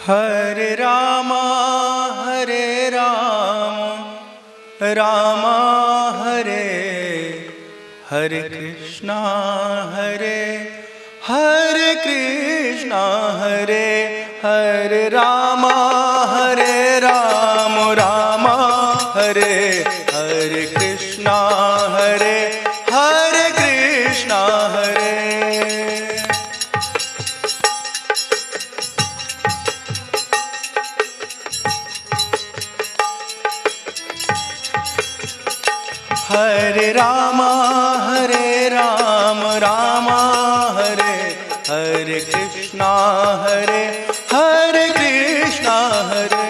हरे राम राम हरे हरे कृष्णा हरे कृष्णा हरे हरे राम राम हरे हरे कृष्णा हरे कृष्णा हरे। हरे राम राम हरे हरे कृष्णा हरे कृष्णा हरे।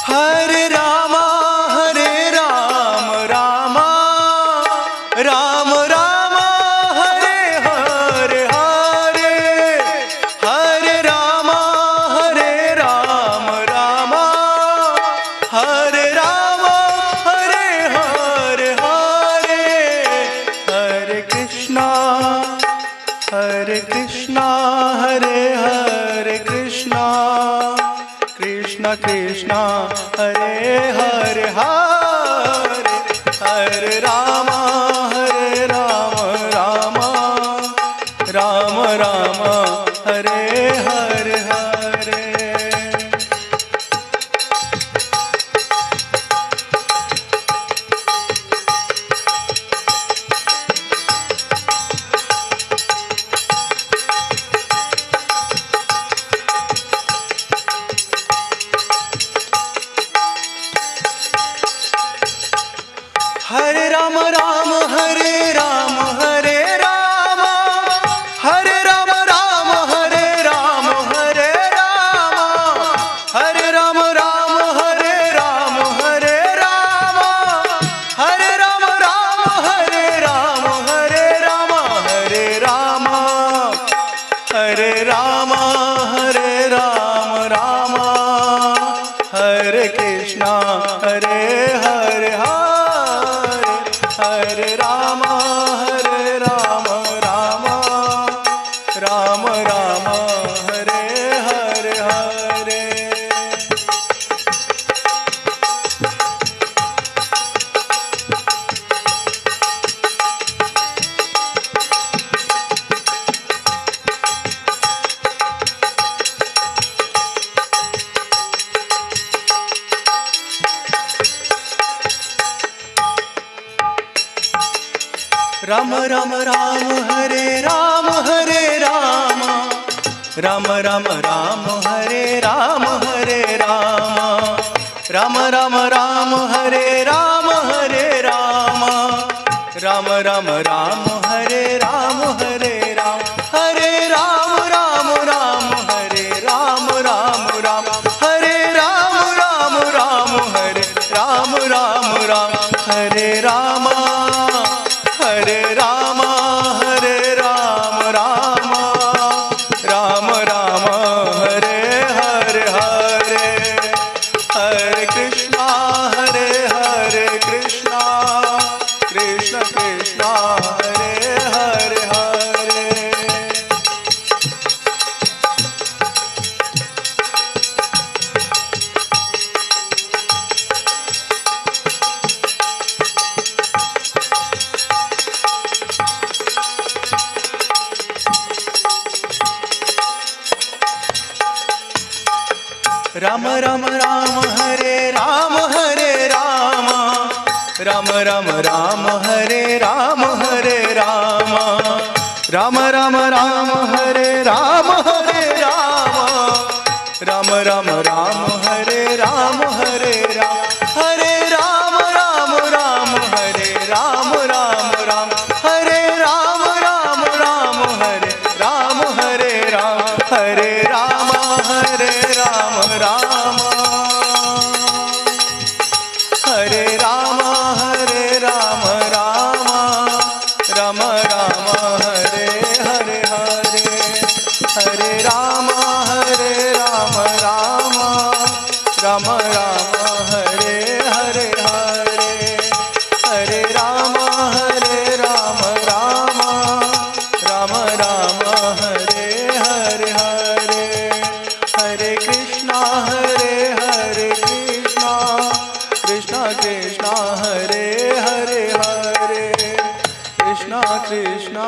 हरे राम राम राम राम हरे हरे हरे हरे राम राम हरे राम हरे हरे हरे हरे कृष्णा हरे हरे कृष्णा कृष्ण कृष्णा हरे हरे हरे हरे राम राम राम राम हरे हरे हरे। हरे राम हरे राम हरे राम हरे राम हरे राम हरे राम हरे राम हरे राम हरे राम हरे राम हरे राम हरे राम हरे राम हरे राम राम हरे कृष्णा हरे हरे हरे राम राम राम राम हरे हरे हरे। राम राम हरे राम राम राम हरे राम राम राम हरे राम राम राम हरे राम हरे राम हरे राम हरे राम हरे राम हरे राम हरे राम राम हरे हरे हरे हरे कृष्णा हरे कृष्णा कृष्ण कृष्णा हरे हरे हरे। राम हरे राम राम हरे राम राम हरे राम राम हरे राम हरे राम हरे राम हरे राम हरे राम हरे राम राम हरे हरे हरे हरे राम राम कृष्णा हरे हरे हरे कृष्णा कृष्णा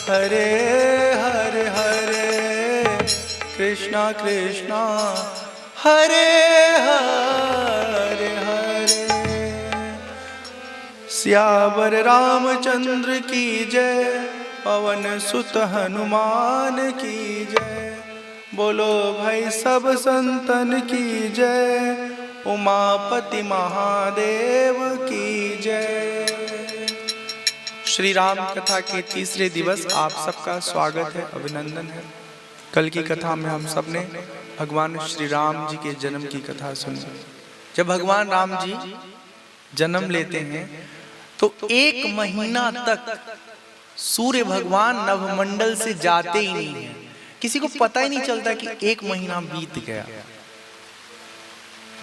हरे हरे हरे कृष्णा कृष्णा हरे हरे हरे। सियावर रामचंद्र की जय, पवन सुत हनुमान की जय, बोलो भाई सब संतन की जय, उमापति महादेव की जय। श्री राम कथा के तीसरे दिवस आप सबका स्वागत है, अभिनंदन है। कल की कथा में हम सब ने भगवान श्री राम जी के जन्म की कथा सुनी। जब भगवान राम जी जन्म लेते हैं तो 1 महीना तक सूर्य भगवान नवमंडल से जाते ही नहीं है। किसी को पता ही नहीं चलता कि 1 महीना बीत गया।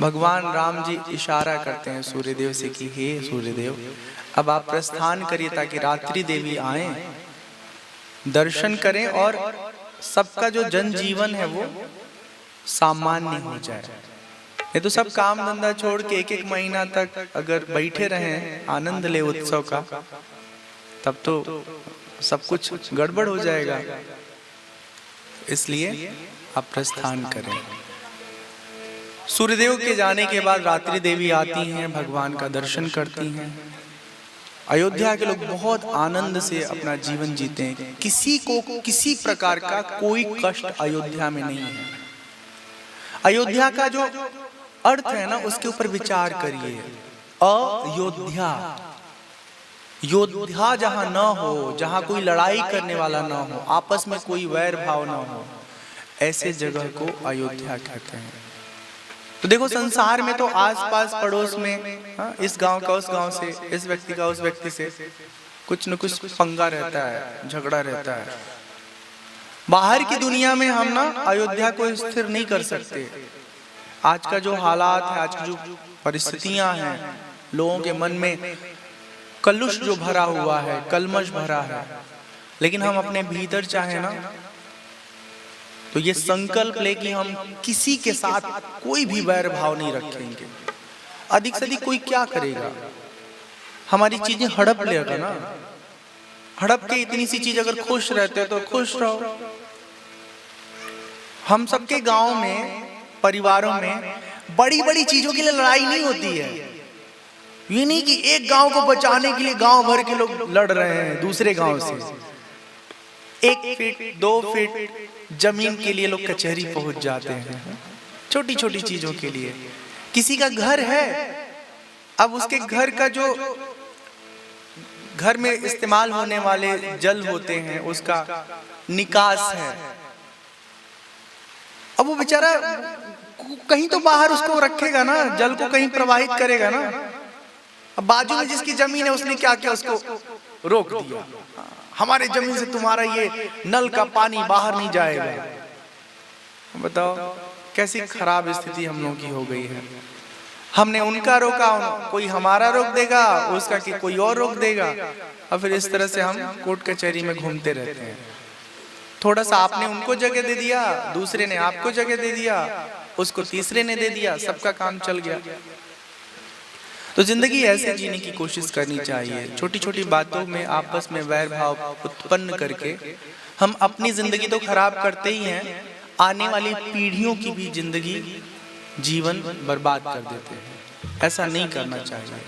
भगवान राम जी इशारा करते हैं सूर्यदेव से कि हे सूर्यदेव, अब आप प्रस्थान करिए ताकि रात्रि देवी आए, दर्शन करें और सबका जो जनजीवन है वो सामान्य हो जाए। ये तो सब काम धंधा छोड़ के 1 महीना तक अगर बैठे रहें, आनंद ले उत्सव का, तब तो सब कुछ गड़बड़ हो जाएगा। इसलिए आप प्रस्थान करें। सूर्यदेव के जाने के बाद रात्रि देवी आती हैं, भगवान का दर्शन करती हैं। अयोध्या के लोग बहुत आनंद से अपना जीवन जीते हैं। किसी को किसी प्रकार का कोई कष्ट अयोध्या में नहीं है। अयोध्या का जो अर्थ है ना, उसके ऊपर विचार करिए। अयोध्या, योद्धा जहां न हो, जहां कोई लड़ाई करने वाला न हो, आपस में कोई वैर भाव न हो, ऐसे जगह को अयोध्या कहते हैं। तो देखो, संसार में तो आसपास पड़ोस में इस गांव का उस गांव से, इस व्यक्ति का उस व्यक्ति से कुछ न कुछ पंगा रहता है, झगड़ा रहता है। बाहर की दुनिया में हम ना अयोध्या को स्थिर नहीं कर सकते। आज का जो हालात है, आज की जो परिस्थितियां हैं, लोगों के मन में कलुष जो भरा हुआ है, कलमश भरा है, लेकिन हम अपने भीतर चाहे ना तो ये संकल्प ले कि हम किसी के साथ कोई भी वैर भाव नहीं रखेंगे। अधिक से अधिक कोई क्या करेगा, हमारी चीजें हड़प लेगा ना। हड़प के इतनी सी चीज अगर खुश रहते तो खुश रहो। हम सबके गांव में, परिवारों में बड़ी बड़ी चीजों के लिए लड़ाई नहीं होती है। ये नहीं कि एक गांव को बचाने के लिए गांव भर के लोग लड़ रहे हैं दूसरे गांव से। 1 फीट 2 फीट जमीन के लिए लोग कचहरी पहुंच जाते हैं, छोटी छोटी चीजों के लिए। किसी का घर है, अब उसके घर का जो घर में इस्तेमाल होने वाले जल होते हैं, उसका निकास है, अब वो बेचारा कहीं तो बाहर उसको रखेगा ना, जल को कहीं प्रवाहित करेगा ना। अब बाजू में जिसकी जमीन है, उसने क्या किया, उसको रोक दिया। हमारे जमीन से तुम्हारा ये नल का पानी बाहर नहीं जाएगा। बताओ कैसी खराब स्थिति हम लोगों की हो गई है। हमने उनका रोका, कोई हमारा रोक देगा, उसका कि कोई और रोक देगा, और फिर इस तरह से हम कोर्ट कचहरी में घूमते रहते हैं। थोड़ा सा आपने उनको जगह दे दिया, दूसरे ने आपको जगह दे दिया, उसको तीसरे ने दे दिया, सबका काम चल गया। तो जिंदगी ऐसे जीने की कोशिश करनी चाहिए। छोटी छोटी बातों में आपस में वैर भाव उत्पन्न करके हम अपनी जिंदगी तो खराब करते ही हैं, आने वाली पीढ़ियों की भी जिंदगी, जीवन बर्बाद कर देते हैं। ऐसा नहीं करना चाहिए।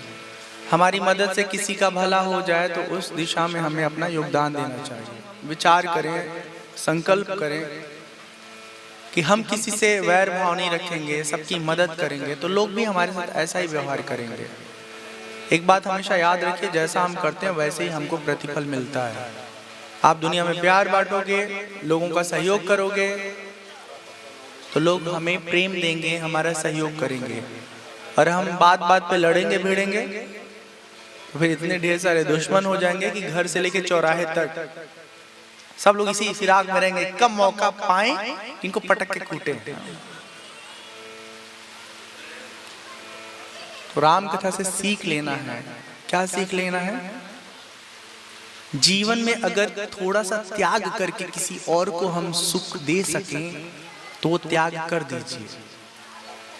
हमारी मदद से किसी का भला हो जाए तो उस दिशा में हमें अपना योगदान देना चाहिए। विचार करें, संकल्प करें कि हम किसी से वैर भाव नहीं रखेंगे, सबकी मदद करेंगे, तो लोग भी हमारे साथ ऐसा ही व्यवहार करेंगे। एक बात हमेशा याद रखिए, जैसा हम करते हैं वैसे ही हमको प्रतिफल मिलता है। आप दुनिया में प्यार बांटोगे, लोगों का सहयोग करोगे, तो लोग हमें प्रेम देंगे, हमारा सहयोग करेंगे। और हम बात बात पे लड़ेंगे भिड़ेंगे तो फिर इतने ढेर सारे दुश्मन हो जाएंगे कि घर से लेके चौराहे तक सब लोग इसी फिराक में रहेंगे, कब मौका पाएं इनको पटक के कूटे। तो राम कथा से सीख लेना है। क्या सीख लेना है? जीवन में अगर थोड़ा सा त्याग करके किसी और को हम सुख दे सकें तो वो त्याग कर दीजिए।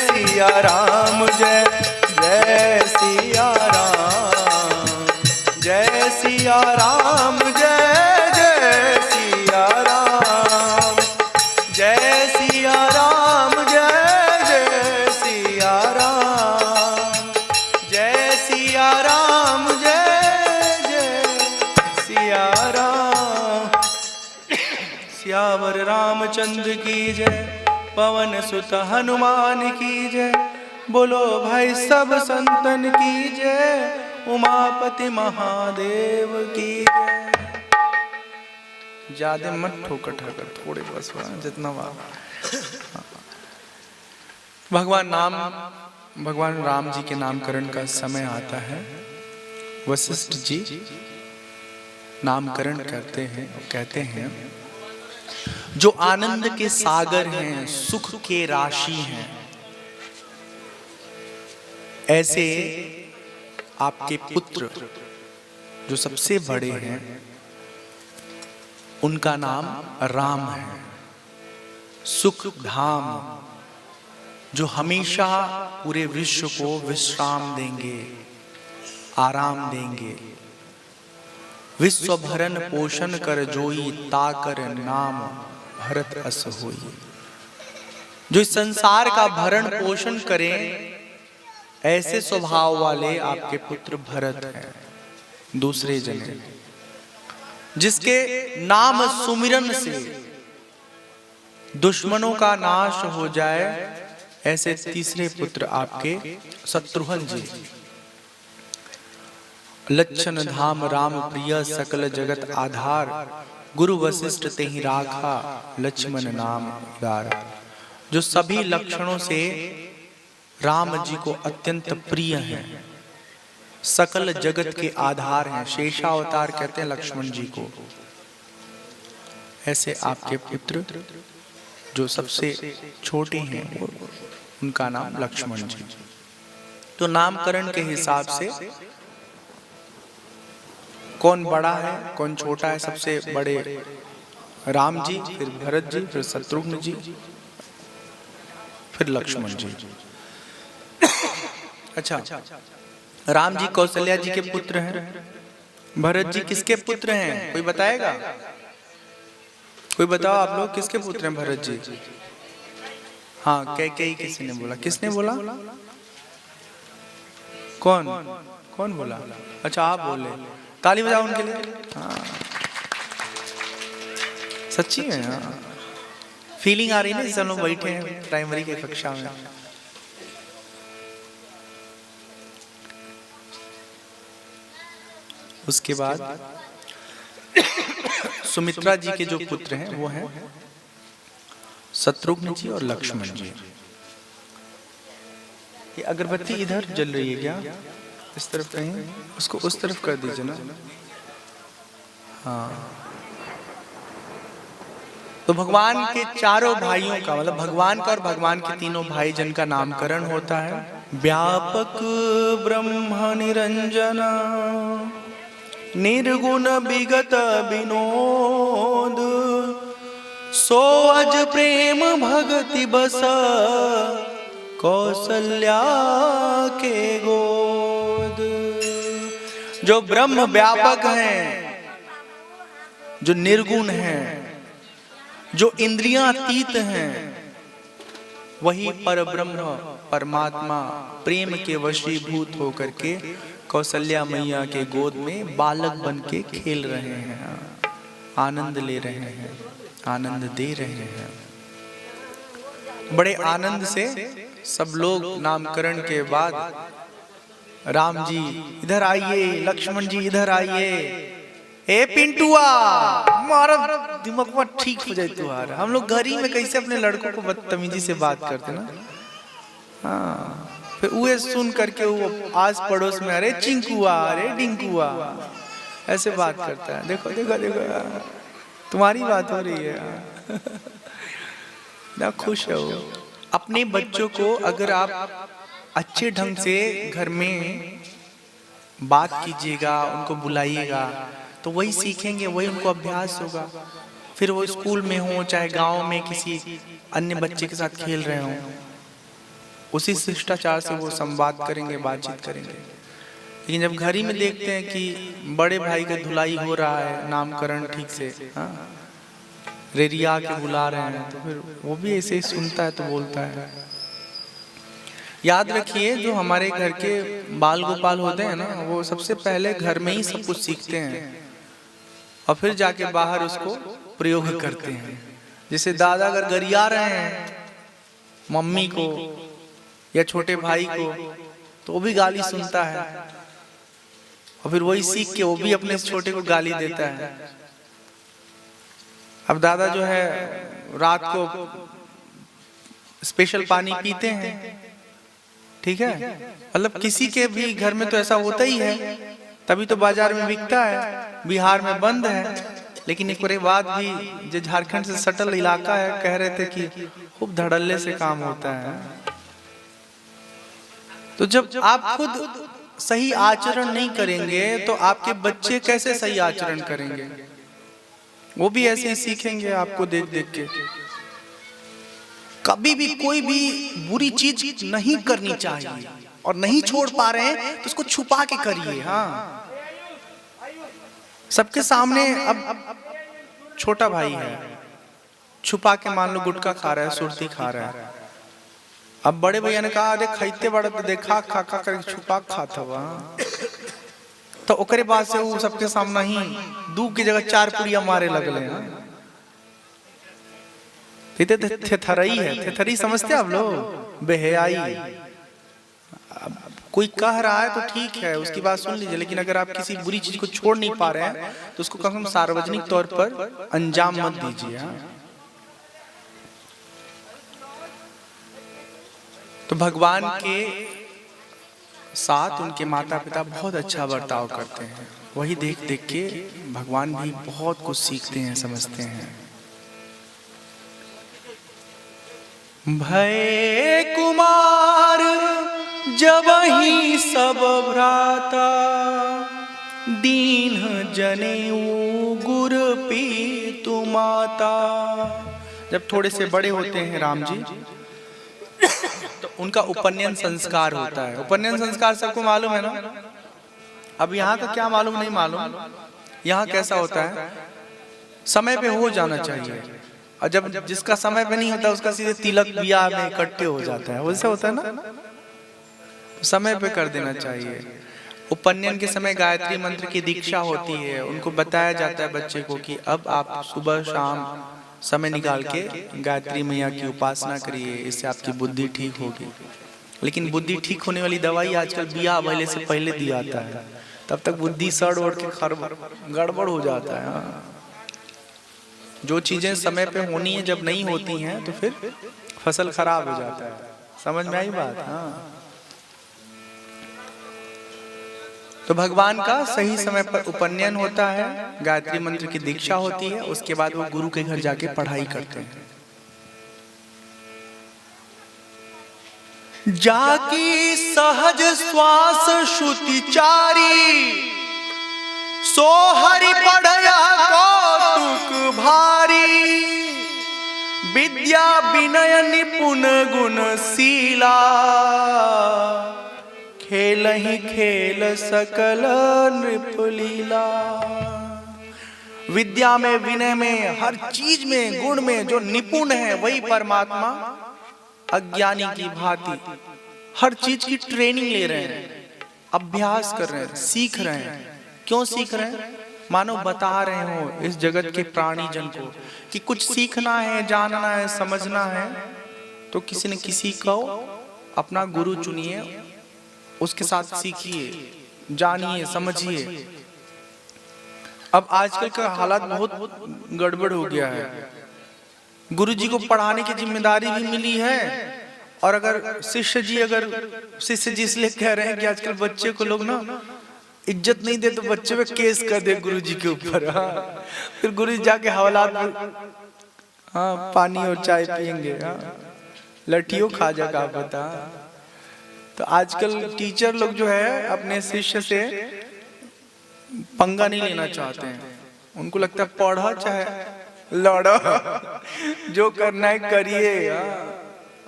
सिया राम जय जय सिया राम, जय सिया राम जय जय सिया राम, जय सिया राम जय जय सिया राम, जय सिया राम जय जय सिया राम। सियावर रामचंद्र की जय, पवन सुत हनुमान की जय, बोलो भाई सब संतन की जय, उमापति महादेव की जय। ज्यादा मत ठोकर ठाकर, थोड़े बस जितना भगवान राम जी के नामकरण का समय आता है। वशिष्ठ जी नामकरण करते हैं और कहते हैं, जो आनंद के सागर हैं, सुख के राशि हैं, ऐसे आपके पुत्र जो सबसे बड़े हैं, उनका नाम राम है। सुख धाम, जो हमेशा पूरे विश्व को विश्राम देंगे, आराम देंगे। विश्व भरण पोषण कर जोई, ताकर नाम भरत अस होई। जो इस संसार का भरण पोषण करें, ऐसे स्वभाव वाले आपके पुत्र भरत हैं, दूसरे जने, जिसके नाम सुमिरन से दुश्मनों का नाश हो जाए। ऐसे तीसरे पुत्र आपके शत्रुघ्न जी। लक्षण धाम राम प्रिय, सकल जगत आधार, गुरु वशिष्ठ तेहि राखा, लक्ष्मण नाम उदार। जो सभी लक्षणों से राम जी को अत्यंत प्रिय हैं, सकल जगत के आधार हैं। शेषावतार कहते हैं लक्ष्मण जी को। ऐसे आपके पुत्र जो सबसे छोटे हैं, उनका नाम लक्ष्मण जी। तो नामकरण के हिसाब से कौन बड़ा है कौन छोटा है? सबसे बड़े राम जी, फिर भरत जी, फिर शत्रुघ्न जी, फिर लक्ष्मण जी। अच्छा, राम जी कौशल्या जी के पुत्र हैं। भरत जी किसके पुत्र हैं? कोई बताएगा? कोई बताओ आप लोग, किसके पुत्र हैं भरत जी? हाँ, कैकेयी किसी ने बोला। किसने बोला? कौन बोला? अच्छा, आप बोले। ताली बजाओ उनके लिए। हाँ, सच्ची में। हाँ, फीलिंग आ रही है ना, सब लोग बैठे हैं प्राइमरी के कक्षा में। उसके बाद सुमित्रा जी के जो पुत्र हैं वो हैं शत्रुघ्न जी और लक्ष्मण जी। ये अगरबत्ती इधर जल रही है क्या? इस तरफ कहीं, उसको उस तरफ कर दीजिए ना। हाँ, तो भगवान के चारों भाइयों का, मतलब भगवान का और भगवान के तीनों भाई जन का नामकरण होता है। व्यापक ब्रह्म निरंजन, निर्गुण विगत विनोद, सो अज प्रेम भगति बस, कौशल्या के गोद। जो ब्रह्म व्यापक हैं, जो निर्गुण हैं, जो इंद्रियातीत हैं, वही पर ब्रह्म परमात्मा प्रेम के वशीभूत होकर के कौशल्या मैया के गोद में बालक बन के खेल रहे हैं, आनंद ले रहे हैं, आनंद दे रहे हैं। बड़े आनंद से सब लोग नामकरण के बाद, राम जी इधर आइए, लक्ष्मण जी इधर आइए, ए पिंटुआ मारा दिमाग में ठीक हो जाए तुम्हारा। हम लोग घर ही में कैसे अपने लड़कों को बदतमीजी से बात करते ना। हाँ, फिर वो सुन करके वो आस पड़ोस में, अरे चिंकुआ, अरे डिंकुआ, ऐसे बात करता है। देखो देखो देखो, तुम्हारी बात हो रही है ना। खुश हो। अपने बच्चों को अगर आप अच्छे ढंग से घर में बात कीजिएगा, उनको बुलाइएगा, तो वही सीखेंगे, वही उनको अभ्यास होगा। फिर वो स्कूल में हो चाहे गांव में किसी अन्य बच्चे के साथ खेल रहे हो, उसी शिष्टाचार से वो संवाद करेंगे, बातचीत करेंगे। लेकिन जब घर ही में देखते हैं कि बड़े भाई का धुलाई हो रहा है, नामकरण ठीक से, हाँ, रेरिया के बुला रहे हैं, तो फिर वो भी ऐसे ही सुनता है तो बोलता है। याद रखिए, जो हमारे घर के बाल गोपाल होते हैं ना, वो सबसे पहले घर में ही सब कुछ सीखते हैं और फिर जाके बाहर उसको प्रयोग करते हैं। जैसे दादा अगर गरिया रहे हैं मम्मी को या छोटे भाई को, तो वो भी गाली सुनता है और फिर वही सीख के वो भी अपने छोटे को गाली देता है। अब दादा जो है रात को स्पेशल पानी पीते हैं, ठीक है, मतलब किसी के भी घर में तो ऐसा होता ही है, तभी तो बाजार में बिकता है। बिहार में बंद है, लेकिन एक बात भी, जो झारखंड से सटल इलाका है, कह रहे थे कि खूब धड़ल्ले से काम होता है। तो जब आप खुद सही आचरण नहीं करेंगे तो आपके बच्चे कैसे सही आचरण करेंगे? वो भी ऐसे ही सीखेंगे आपको देख देख के। कभी भी कोई भी बुरी चीज नहीं करनी चाहिए, और नहीं छोड़ पा रहे हैं तो उसको छुपा के करिए। हाँ, सबके सामने। अब छोटा भाई है, छुपा के मान लो गुटखा खा रहा है, सुरती खा रहा है। अब बड़े भैया ने कहा अरे खाइते बड़ा तो देखा, खा खा कर छुपा खाता वहाँ, तो ओकरे बाद से वो सबके सामने ही 2 की जगह 4 पुड़िया मारे लगले। थेथरई है, थेथरी समझते आप लोग? बेहयाई। कोई कह रहा है तो ठीक है, उसकी बात सुन लीजिए, लेकिन अगर आप किसी बुरी चीज को छोड़ नहीं पा रहे हैं तो उसको कम से कम सार्वजनिक तौर पर अंजाम मत दीजिए। तो भगवान के साथ उनके माता पिता बहुत अच्छा बर्ताव करते हैं, वही देख देख के भगवान भी बहुत कुछ सीखते हैं, समझते हैं। भय कुमार जबहि सब भ्राता, दीन जनेऊ गुर पीतु माता। जब थोड़े से बड़े होते हैं राम जी, तो उनका उपनयन संस्कार होता है। उपनयन संस्कार सबको मालूम है ना? अब यहाँ का क्या मालूम नहीं मालूम। यहाँ कैसा होता है, समय पे हो जाना चाहिए, और जब जिसका समय पे नहीं होता उसका सीधे तिलक ब्याह में इकट्ठे हो जाता है, वैसे होता है ना? समय पे कर देना चाहिए। उपनयन के समय गायत्री मंत्र की दीक्षा होती है, उनको बताया जाता है बच्चे को कि अब आप सुबह शाम समय निकाल के गायत्री मैया की उपासना करिए, इससे आपकी बुद्धि ठीक होगी। लेकिन बुद्धि ठीक होने वाली दवाई आजकल ब्याह पहले से पहले दी जाता है, तब तक बुद्धि सड़ ओढ़ के गड़बड़ हो जाता है। जो चीजें समय पे होनी है जब नहीं होती हैं तो फिर फसल खराब हो जाता है। समझ में आई बात? हाँ। तो भगवान का सही समय पर उपनयन होता है, गायत्री मंत्र की दीक्षा होती है, उसके बाद वो गुरु के घर जाके पढ़ाई करते हैं। जाकी सहज श्वास श्रुति चारी, सो हरि पढ़या कौतुक भारी। विद्या विनय निपुण गुणशीला, खेल ही खेल सकल नृपलीला। विद्या में, विनय में, हर चीज में, गुण में जो निपुण है वही परमात्मा अज्ञानी की भांति हर चीज की ट्रेनिंग ले रहे हैं, अभ्यास कर रहे हैं, सीख रहे हैं। क्यों सीख रहे हैं? मानो बता रहे हो इस जगत के प्राणी जन को कि कुछ सीखना है, जानना है, समझना है तो किसी न किसी को अपना गुरु चुनिए, उसके साथ सीखिए, जानिए, समझिए। अब आजकल का हालात बहुत गड़बड़ हो गया है। गुरुजी को पढ़ाने की जिम्मेदारी भी मिली है, और अगर शिष्य जी इसलिए कह रहे हैं कि आजकल बच्चे को लोग ना इज्जत नहीं दे तो बच्चे पे केस कर दे गुरुजी के ऊपर। हाँ, फिर गुरुजी जाके हवालात में पानी और चाय पियेंगे, लठियों खा जाएगा, आप बता। तो आजकल टीचर लोग जो है अपने शिष्य से पंगा नहीं लेना चाहते हैं। उनको लगता है पढ़ो चाहे लड़ो, जो करना है करिए।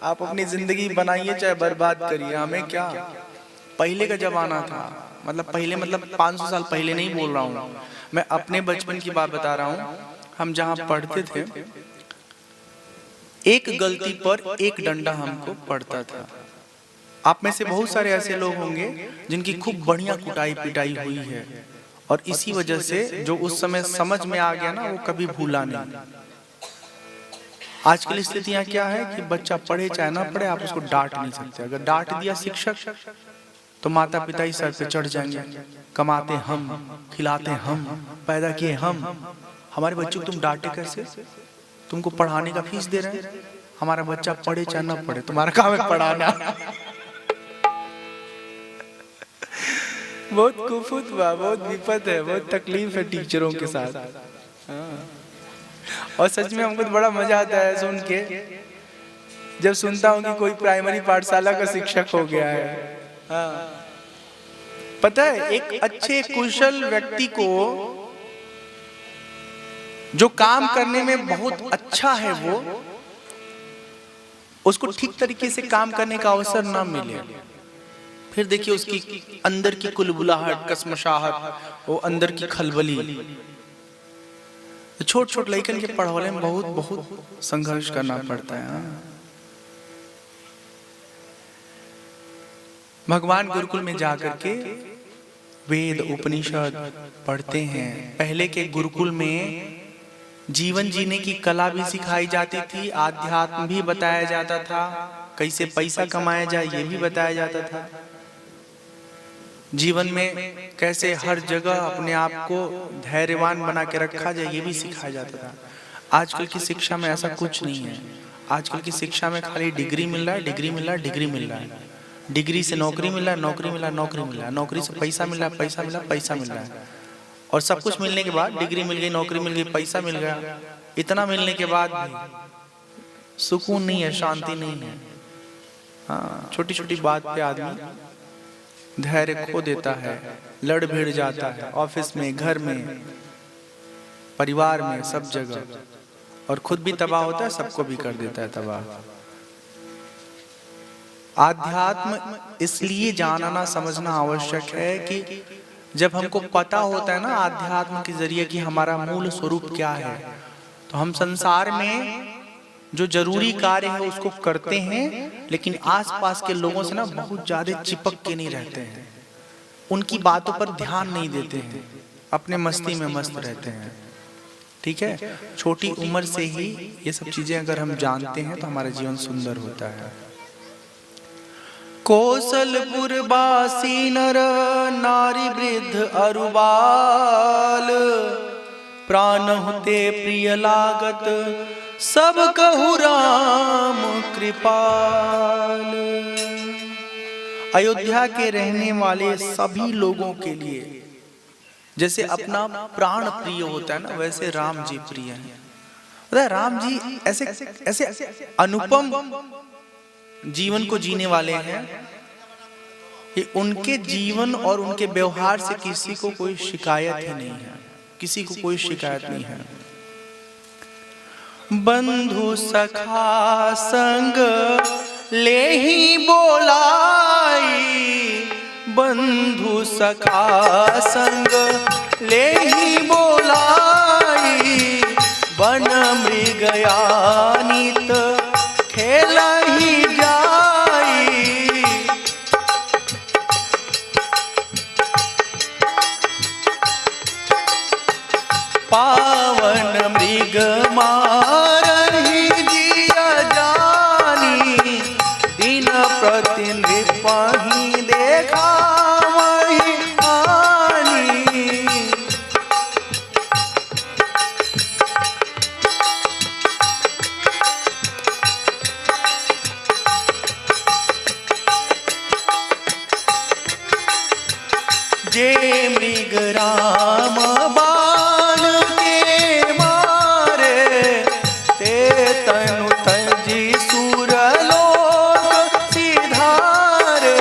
आप अपनी जिंदगी बनाइए चाहे बर्बाद करिए, हमें क्या। पहले का जमाना था, मतलब पहले मतलब 500 साल पहले नहीं बोल रहा हूँ मैं, अपने बचपन की बात बता रहा हूँ। हम जहाँ पढ़ते थे, एक गलती पर एक डंडा हमको पड़ता था। आप में से बहुत सारे ऐसे लोग होंगे जिनकी खूब बढ़िया कुटाई पिटाई हुई है, और इसी वजह से जो उस समय समझ में आ गया ना, वो कभी भूला नहीं। आजकल स्थितियां क्या है कि बच्चा पढ़े चाहे ना पढ़े, आप उसको डांट नहीं सकते। अगर डांट दिया शिक्षक तो माता पिता ही सर पे चढ़ जाएंगे। कमाते हम, खिलाते हम, पैदा किए हम, हमारे बच्चों को तुम डांटे कैसे? तुमको पढ़ाने का फीस दे रहे हैं, हमारा बच्चा पढ़े चाहे ना पढ़े, तुम्हारा काम है पढ़ाना। बहुत कुफुत बा, बहुत विपत है, बहुत तकलीफ है टीचरों के साथ। और सच में हमको तो बड़ा मजा आता है सुन के, जब सुनता हूँ कि कोई प्राइमरी पाठशाला का शिक्षक हो गया है। हाँ, पता है, एक अच्छे कुशल व्यक्ति को जो काम करने में बहुत अच्छा है, वो उसको ठीक तरीके से काम करने का अवसर ना मिले, फिर देखिए उसकी अंदर की कुलबुलाहट, कसमशाहट, वो अंदर की खलबली। छोट छोट लड़कन के पढ़ाने में बहुत बहुत संघर्ष करना पड़ता है। भगवान गुरुकुल में जाकर के वेद उपनिषद पढ़ते हैं। पहले के गुरुकुल में जीवन जीने की कला भी सिखाई जाती थी, आध्यात्म भी बताया जाता था, कैसे पैसा कमाया जाए ये भी बताया जाता था, जीवन में कैसे हर जगह अपने आप को धैर्यवान बना के रखा जाए ये भी सिखाया जाता था। आजकल की शिक्षा में ऐसा कुछ नहीं है। आजकल की शिक्षा में खाली डिग्री मिल रहा है, डिग्री मिल रहा है, डिग्री मिल रहा है, डिग्री से नौकरी मिल रहा है, नौकरी मिल रहा है, नौकरी मिल रहा है, नौकरी से पैसा मिल रहा है, पैसा मिल रहा है, पैसा मिल रहा है। और सब कुछ मिलने के बाद, डिग्री मिल गई, नौकरी मिल गई, पैसा मिल गया, इतना मिलने के बाद भी सुकून नहीं है, शांति नहीं है। हाँ, छोटी छोटी बात पे आदमी धैर्य खो देता है, लड़ भिड़ जाता है, ऑफिस में, घर में, परिवार में, सब जगह, और खुद भी तबाह होता है, सबको भी कर देता है तबाह। आध्यात्म इसलिए जानना समझना आवश्यक है कि जब हमको पता होता है ना आध्यात्म के जरिए कि हमारा मूल स्वरूप क्या है, तो हम संसार में जो जरूरी कार्य है उसको करते हैं, लेकिन आसपास के लोगों से ना बहुत ज्यादा चिपक के नहीं रहते हैं, उनकी बातों पर ध्यान नहीं देते हैं, अपने मस्ती में मस्त रहते हैं। ठीक है, छोटी उम्र से ही ये सब चीजें अगर हम जानते हैं तो हमारा जीवन सुंदर होता है। कौशलपुर बासी नर नारी वृद्ध अरुबाल, प्राण होते प्रिय लागत सब कहु राम कृपाल। अयोध्या के रहने वाले सभी लोगों के लिए जैसे अपना प्राण प्रिय होता है ना, वैसे राम जी प्रिय हैं। राम जी ऐसे ऐसे अनुपम जीवन को जीने वाले हैं कि उनके जीवन और उनके व्यवहार से किसी को कोई शिकायत ही नहीं है, किसी को कोई शिकायत नहीं है। बंधु सखा संग ले ही बोलाई, बंधु सखा संग ले ही बोलाई, वन मृगयानित खेल ही जाई। पावन मृग मारहि जिया जानी, दिन प्रति नृपहि देखावहि आनी। जे मृग राम बाण के मारे, ते तनु तजी सुरलोक सिधारे।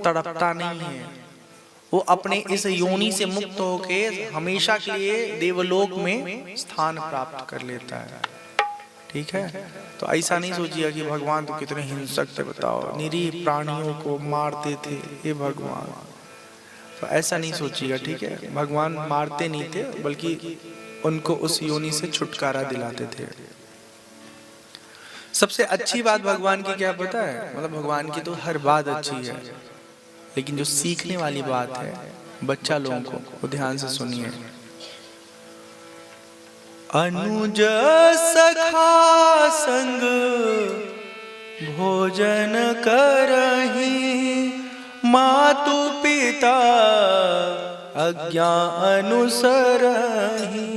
तड़पता नहीं है, वो अपने इस योनि से मुक्त होके हमेशा के लिए देवलोक में स्थान प्राप्त कर लेता है। ठीक है, तो ऐसा नहीं सोचिएगा कि भगवान तो कितने हिंसक थे, बताओ निरीह प्राणियों को मारते थे ये भगवान, तो ऐसा नहीं सोचिएगा। ठीक है, भगवान मारते नहीं थे बल्कि उनको उस योनि से छुटकारा दिलाते थे। सबसे अच्छी बात भगवान की क्या पता है, मतलब भगवान की तो हर बात अच्छी है, लेकिन जो सीखने वाली बात है बच्चा लोगों को, वो ध्यान से सुनिए। अनुज सखा संग भोजन करहि, मातु पिता आज्ञा अनुसरहि।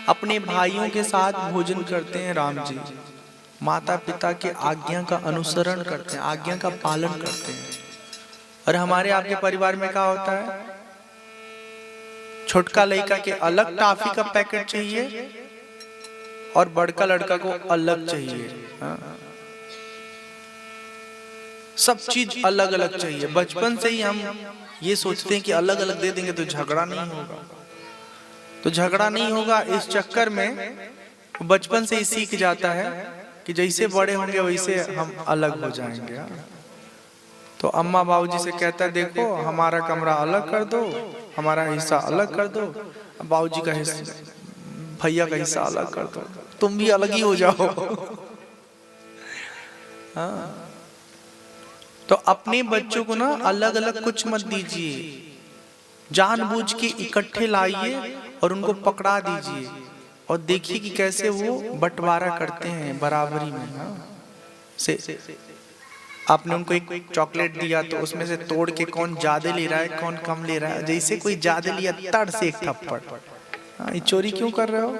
अपने भाइयों के साथ भोजन करते हैं राम जी, माता पिता के आज्ञा का अनुसरण करते हैं, आज्ञा का पालन करते हैं। और हमारे आपके परिवार में क्या होता है, छोटका लड़का के अलग टॉफी का पैकेट चाहिए और बड़का लड़का को अलग चाहिए। हाँ? सब चीज अलग अलग चाहिए। बचपन से ही हम ये सोचते हैं कि अलग अलग दे देंगे तो झगड़ा नहीं होगा, तो झगड़ा नहीं होगा। इस चक्कर में बचपन से ही सीख जाता है कि जैसे बड़े होंगे वैसे हम अलग हो जाएंगे। तो अम्मा बाबूजी से कहता है देखो हमारा कमरा अलग कर दो, हमारा हिस्सा अलग कर दो, बाबूजी का हिस्सा, भैया का हिस्सा अलग कर दो, तुम भी अलग ही हो जाओ। हाँ, तो अपने बच्चों को ना अलग अलग कुछ मत दीजिए, जानबूझ के इकट्ठे लाइए और उनको पकड़ा दीजिए और देखिए कि कैसे वो बंटवारा करते हैं बराबरी में। हाँ? से आपने उनको एक चॉकलेट दिया तो उसमें से तोड़ के कौन ज्यादा ले रहा है कौन कम ले रहा है, जैसे कोई ज्यादा लिया तड़ से एक थप्पड़। हाँ, ये चोरी क्यों कर रहे हो,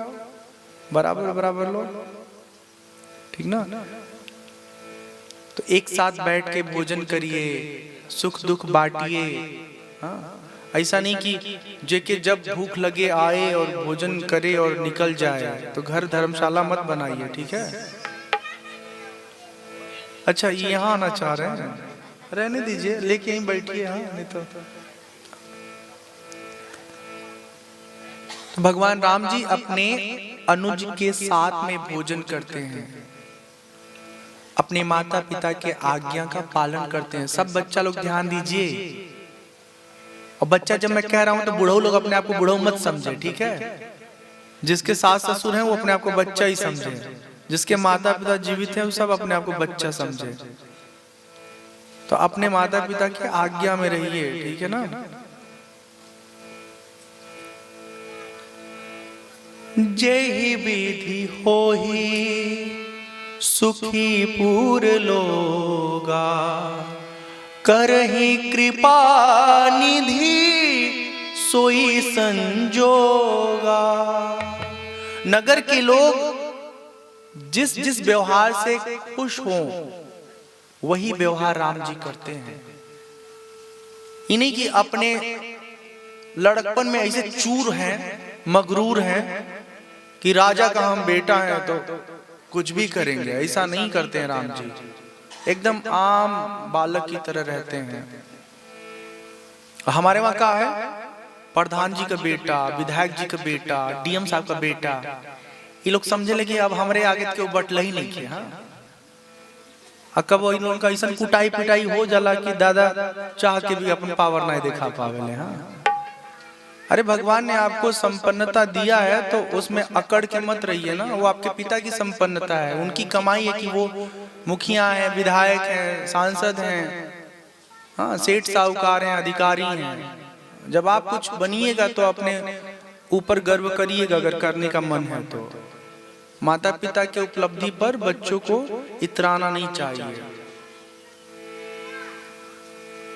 बराबर बराबर लो, ठीक ना। तो एक साथ बैठ के भोजन करिए, सुख दुख बांटिए। हाँ, ऐसा नहीं कि जेके जब भूख लगे आए और भोजन करे और निकल जाए, तो घर धर्मशाला मत बनाइए। ठीक है, अच्छा ये यहाँ आना चाह रहे हैं, रहने दीजिए, लेके यहीं बैठिए। हाँ, नहीं तो भगवान राम जी अपने अनुज के साथ में भोजन करते हैं, अपने माता पिता के आज्ञा का पालन करते हैं। सब बच्चा लोग ध्यान दीजिए, और बच्चा जब मैं कह रहा हूं तो बूढ़ो लोग अपने आप को बूढ़ो मत समझे। ठीक है, जिसके सास ससुर हैं वो अपने आप को बच्चा ही समझे, जिसके माता पिता जीवित हैं वो सब अपने आप को बच्चा समझे। तो अपने माता पिता की आज्ञा में रहिए। ठीक है ना। जेहि विधि होहि सुखी पूर लोगा, करहि कृपा निधि सोई संजोगा। नगर के लोग जिस जिस व्यवहार से खुश हों वही व्यवहार राम जी करते हैं। इन्हीं की अपने लड़कपन में ऐसे चूर हैं, मगरूर हैं कि राजा का हम बेटा है तो कुछ भी करेंगे, ऐसा नहीं करते हैं राम जी। एकदम आम बालक की तरह रहते हैं। हमारे वहां क्या है, प्रधान जी का बेटा, विधायक जी का बेटा, डीएम साहब का बेटा, ये लोग समझे लगे अब हमारे आगे के बटला ही नहीं किया। हाँ, कब इन लोगों का ऐसा कुटाई पिटाई हो जाला कि दादा चाह के भी अपन पावर नहीं दिखा पावे। हाँ, अरे भगवान ने आपको संपन्नता दिया है तो उसमें अकड़ के मत रहिए ना। वो आपके पिता की संपन्नता है, उनकी कमाई है कि वो मुखिया हैं, विधायक हैं, सांसद हैं, हाँ, सेठ साहूकार हैं, अधिकारी हैं। जब आप कुछ बनिएगा तो अपने ऊपर गर्व करिएगा, अगर करने का मन है तो। माता पिता के उपलब्धि पर बच्चों को इतराना नहीं चाहिए।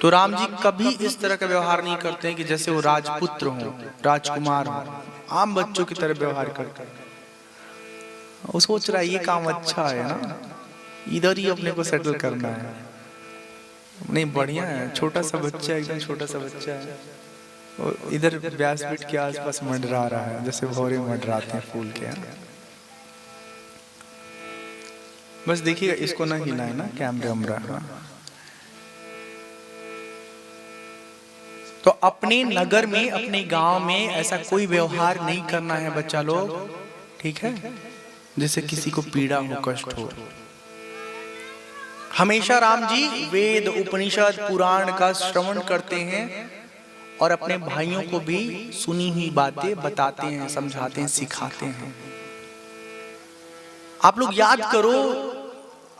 तो राम जी कभी इस तरह का व्यवहार नहीं करते हैं कि जैसे वो राजपुत्र हो, राजकुमार हो, आम बच्चों की तरह व्यवहार करते हैं। वो सोच रहा है ये काम अच्छा है ना, इधर ही अपने को सेटल करना है। नहीं, बढ़िया है, छोटा सा बच्चा, एकदम छोटा सा बच्चा है, और इधर व्यासपीठ के आसपास मंडरा रहा है जैसे भौरे मंडराते हैं फूल के। बस देखिएगा, इसको ना हिलाए ना कैमरा। तो अपने नगर में, अपने गांव में ऐसा कोई व्यवहार नहीं करना है बच्चा लोग, ठीक है, जिससे किसी को पीड़ा हो, कष्ट हो। हमेशा राम जी वेद, उपनिषद, पुराण का श्रवण करते हैं और अपने भाइयों को भी सुनी हुई बातें बताते हैं, समझाते हैं, सिखाते हैं। आप लोग याद करो,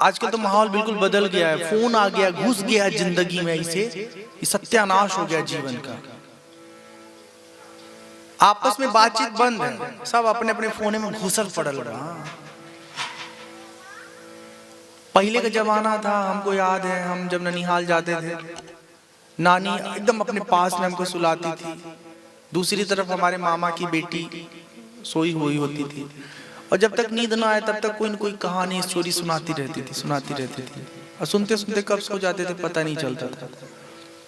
आजकल तो माहौल बिल्कुल बदल गया है, फोन आ गया, घुस गया जिंदगी में, इसे सत्यानाश हो गया जीवन का। आपस में बातचीत बंद है, सब अपने अपने फोन में घुसल पड़ल रहा। पहले का जमाना था, हमको याद है, हम जब ननिहाल जाते थे, नानी एकदम अपने पास में हमको सुलाती थी, दूसरी तरफ हमारे मामा की बेटी सोई हुई होती थी, और जब तक नींद ना आए तब तक कोई न कोई कहानी, स्टोरी सुनाती रहती थी, और सुनते सुनते कब सो जाते थे पता नहीं चलता था।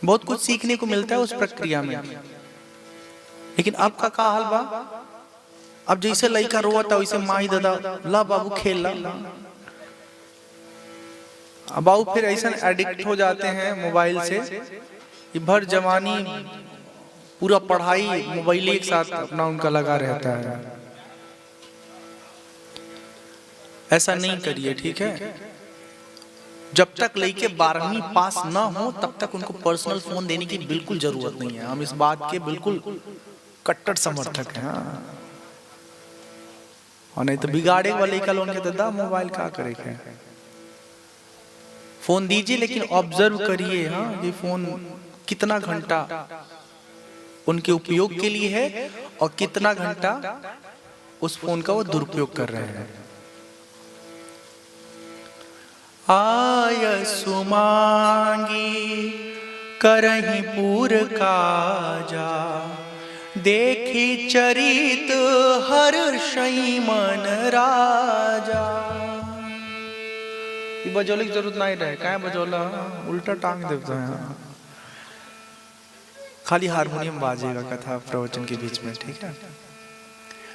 बहुत कुछ सीखने को मिलता है उस प्रक्रिया में। लेकिन अब का हाल बा, अब जैसे लड़का रोआ था वैसे माई दादा, ला बाबू खेल ला, अब बाबू फिर ऐसा एडिक्ट हो जाते हैं मोबाइल से, ये भर जवानी पूरा पढ़ाई मोबाइल एक साथ अपना उनका लगा रहता है। ऐसा नहीं करिए, ठीक है। जब तक लड़के 12वीं पास ना हो तब तक उनको पर्सनल फोन देने की बिल्कुल जरूरत नहीं है। हम इस बात के बिल्कुल कट्टर समर्थक हैं। और नहीं तो बिगाड़े वाले का लोग कहते दा मोबाइल क्या करेगा, फोन दीजिए, लेकिन ऑब्जर्व करिए, हाँ, ये फोन कितना घंटा उनके उपयोग के लिए है और कितना घंटा उस फोन का वो दुरुपयोग कर रहे हैं। आय सुमांगी करहि पूर काजा, देखी चरित हर्षई मन राजा। बजौले की जरूरत नहीं रहे, क्या बजौला, उल्टा टांग देता है, खाली हारमोनियम बाजेगा कथा प्रवचन के बीच में, ठीक है।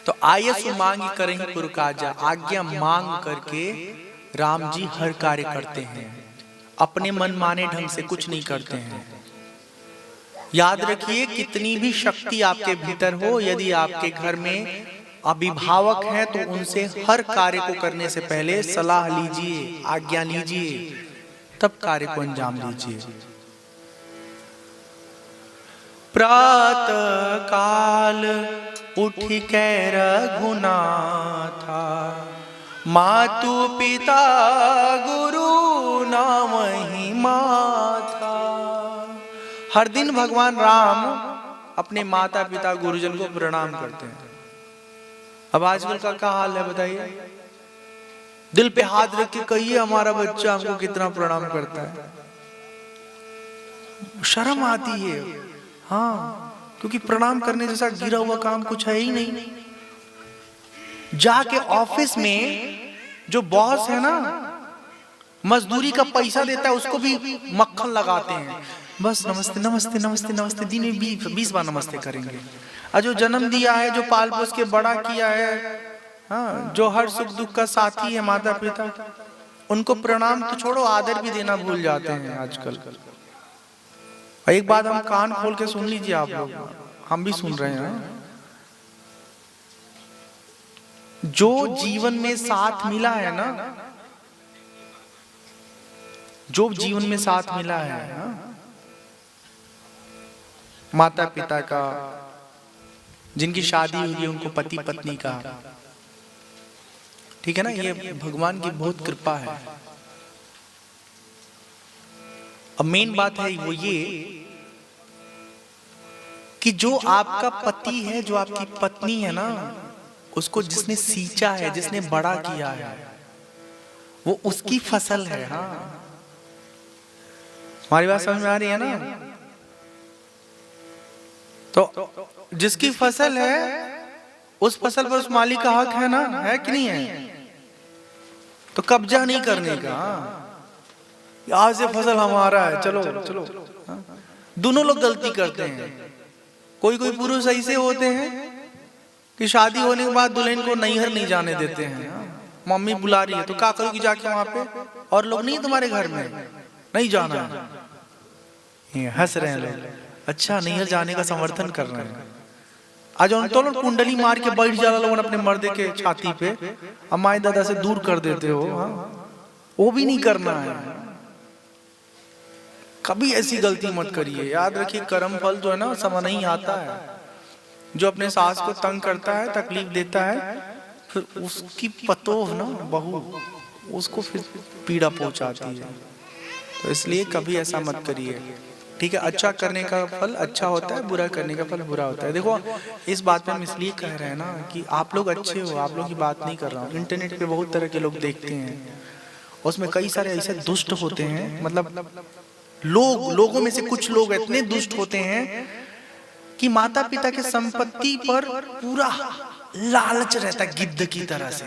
तो आयस मांगी करहीं पुर काजा, आज्ञा मांग करके राम जी हर कार्य करते हैं, अपने मन माने ढंग से कुछ नहीं करते हैं। याद रखिए, कितनी भी शक्ति आपके भीतर हो, यदि आपके घर में अभिभावक हैं तो उनसे हर कार्य को करने से पहले सलाह लीजिए, आज्ञा लीजिए, तब कार्य को अंजाम दीजिए। प्रातः काल उठ के रघुनाथा, मातु पिता गुरु नामहि माथा। हर दिन भगवान राम अपने माता पिता गुरुजन को प्रणाम करते हैं। अब आजकल का क्या हाल है बताइए, दिल पे हाथ रख के कहिए हमारा बच्चा हमको कितना प्रणाम करता है, शर्म आती है। हाँ, क्योंकि प्रणाम करने जैसा गिरा हुआ काम कुछ है ही नहीं। जाके ऑफिस में जो बॉस है ना, मजदूरी का पैसा देता है, उसको भी मक्खन लगाते हैं, बस नमस्ते नमस्ते नमस्ते नमस्ते, दिन में 20 बार नमस्ते करेंगे। और जो जन्म दिया है, जो पाल पोस के बड़ा किया है, हाँ, जो हर सुख दुख का साथी है माता पिता, उनको प्रणाम तो छोड़ो, आदर भी देना भूल जाते हैं आजकल। एक बात हम कान खोल के सुन लीजिए आप लोग, हम भी सुन रहे हैं, जो जीवन में साथ मिला है ना, जो जीवन में साथ मिला है, माता पिता का, जिनकी शादी हुई है उनको पति पत्नी का, ठीक है ना, ये भगवान की बहुत कृपा है। अब मेन बात है वो ये कि जो आपका पति है, जो आपकी पत्नी है ना, उसको जिसने सींचा है, जिसने बड़ा किया है, वो उसकी फसल है। हाँ, हमारी बात समझ में आ रही है ना। तो जिसकी फसल है, उस फसल पर उस मालिक का हक है ना, है कि नहीं है? तो कब्जा नहीं करने का, आज से फसल हमारा है, चलो चलो। दोनों लोग गलती करते हैं। कोई कोई पुरुष ऐसे होते हैं कि शादी होने के बाद दुल्हन को नैहर नहीं जाने देते हैं। मम्मी बुला रही है तो क्या करोगी जाके वहां पे, और लोग नहीं तुम्हारे घर में नहीं जाना है, हंस रहे हैं लोग। अच्छा नैहर जाने का समर्थन कर रहे हैं। आज तो लोग कुंडली मार के बैठ जाला लोगों अपने मर्दे के छाती पे, अमाई दादा से दूर कर देते हो। हाँ, वो भी नहीं करना है। कभी ऐसी गलती मत करिए। याद रखिए कर्म फल जो है ना समय नहीं आता है। जो अपने सास को तंग करता है, तकलीफ देता है, फिर उसकी पतोह ना बहू उसको फिर पीड़ा पहुंचाती है। तो इसलिए कभी ऐसा मत करिए, ठीक है। अच्छा करने का फल अच्छा होता है, बुरा करने का फल बुरा होता है। देखो इस बात पे हम इसलिए कह रहे हैं ना कि आप लोग अच्छे हो, आप लोग की बात नहीं कर रहा हूँ। इंटरनेट पे बहुत तरह के लोग देखते हैं, उसमें कई सारे ऐसे दुष्ट होते हैं, मतलब लोगों में से कुछ लोग इतने दुष्ट होते हैं कि माता पिता के संपत्ति पर पूरा लालच रहता है गिद्ध की तरह से,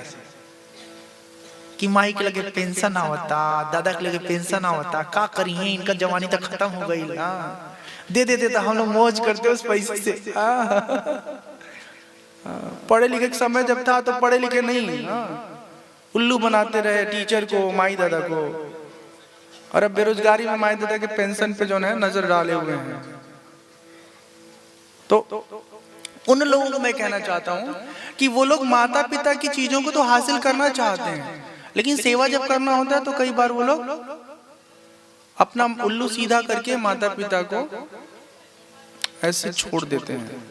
कि माई के लगे पेंशन आवता, दादा के लगे पेंशन आवता, का करिए इनका जवानी तक खत्म हो गई ना, दे देते तो हम लोग मौज करते उस पैसे से। पढ़े लिखे के समय जब था तो पढ़े लिखे नहीं, उल्लू बनाते रहे टीचर को, माई दादा को, और अब बेरोजगारी में माई दादा के पेंशन पे जो है नजर डाले हुए हैं। तो उन लोगों को मैं कहना चाहता हूं कि वो लोग माता पिता की चीजों को तो हासिल करना चाहते हैं, लेकिन सेवा जब करना होता है तो कई बार वो लोग अपना उल्लू सीधा करके माता पिता को ऐसे छोड़ देते हैं।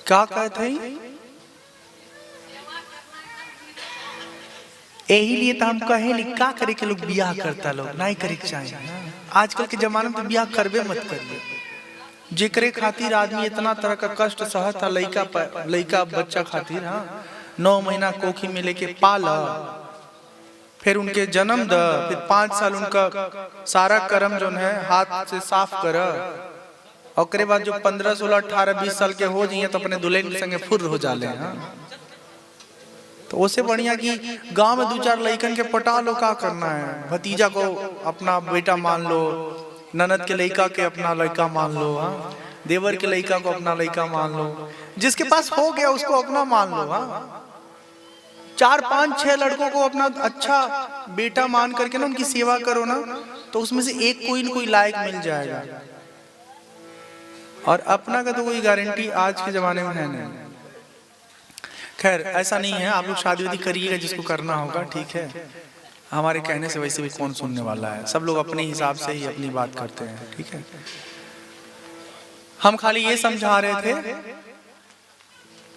क्या कहते हैं? यही लिए तो हम कहे क्या करे के लोग बियाह करता लोग नहीं करे के चाहिए। आजकल के जमाने में तो बियाह करबे मत करिए। जेकरे खातिर आदमी इतना तरह का कष्ट सहता लइका बच्चा खातिर, हाँ 9 महीना कोखी में लेके पाला, फिर उनके जन्म द, फिर 5 साल उनका सारा कर्म जो है हाथ से साफ कर, और के बाद जो 15, 16, 18, 20 साल के हो जाइए तो अपने दुल्हन के संगे फुर्र हो जाले। तो उससे बढ़िया कि गांव में 2-4 लइकन के पटा लो, का करना है। भतीजा को अपना बेटा मान लो, ननद के लइका के अपना लइका मान लो, हाँ देवर के लइका को अपना लइका मान लो, जिसके पास हो गया उसको अपना मान लो। हाँ 4, 5, 6 लड़कों को अपना अच्छा बेटा मान करके ना उनकी सेवा करो ना, तो उसमें से एक कोई न कोई लायक मिल जाएगा। और अपना का तो कोई गारंटी आज के जमाने में है नहीं। खैर ऐसा नहीं है, आप लोग शादी वादी करिएगा जिसको करना होगा, ठीक है। हमारे कहने से वैसे भी कौन सुनने वाला है, सब लोग अपने हिसाब से ही अपनी बात करते हैं, ठीक है। हम खाली ये समझा रहे थे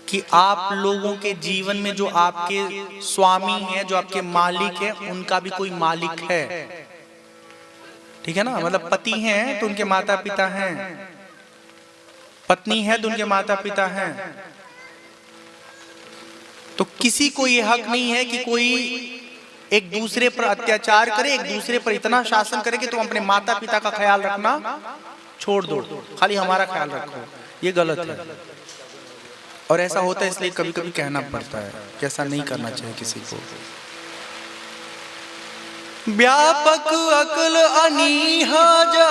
कि आप लोगों के जीवन में जो आपके स्वामी हैं, जो आपके मालिक हैं, उनका भी कोई मालिक है, ठीक है ना। मतलब पति हैं तो उनके माता पिता हैं, पत्नी है तो उनके माता पिता हैं। तो किसी को ये हक नहीं है कि कोई एक दूसरे पर अत्याचार करे, एक दूसरे पर इतना शासन करे कि तुम अपने माता पिता का ख्याल रखना छोड़ दो, खाली हमारा ख्याल रखो। ये गलत है, और ऐसा होता है इसलिए कभी कभी कहना पड़ता है कि ऐसा नहीं करना चाहिए किसी को। व्यापक अकल अनीहा जा,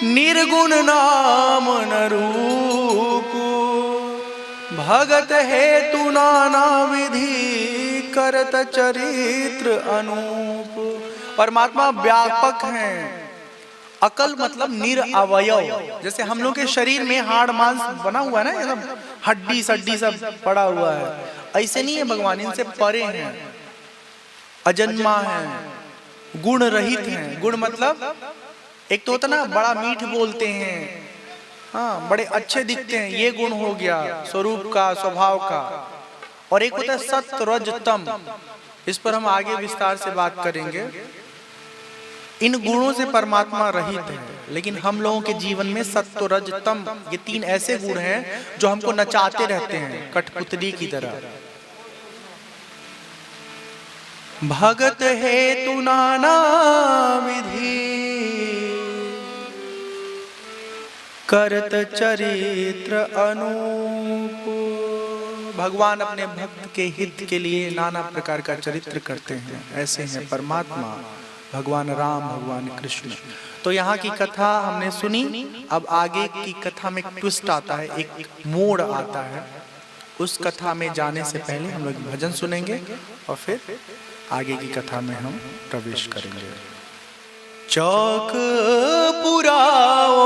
निर्गुण नाम न रूप, भगत हेतु नाना विधि, करत चरित्र अनूप। परमात्मा व्यापक हैं। अकल मतलब निरअवयव, जैसे हम लोग के शरीर में हाड़ मांस बना हुआ है ना, ये सब हड्डी सड्डी सब पड़ा हुआ है, ऐसे नहीं है भगवान, इनसे परे हैं, अजन्मा है, गुण रहित हैं। गुण मतलब एक तो होता ना बड़ा मीठ बोलते हैं, हाँ बड़े अच्छे दिखते हैं, ये गुण हो गया स्वरूप का, स्वभाव का। और एक होता है सत्व रज तम, इस पर हम आगे विस्तार से बात करेंगे। इन गुणों से परमात्मा रहित है, लेकिन हम लोगों के जीवन में सत्व रज तम, ये 3 ऐसे गुण हैं जो हमको नचाते रहते हैं कठपुतली की तरह। भगत हेतु नाना विधि, करत चरित्र अनूप। भगवान अपने भक्त के हित के लिए नाना प्रकार का चरित्र करते हैं, ऐसे हैं परमात्मा, भगवान राम, भगवान कृष्ण। तो यहाँ की कथा हमने सुनी, अब आगे की कथा में एक ट्विस्ट आता है, एक मोड़ आता है। उस कथा में जाने से पहले हम लोग भजन सुनेंगे और फिर आगे की कथा में हम प्रवेश करेंगे। चौक पुराओ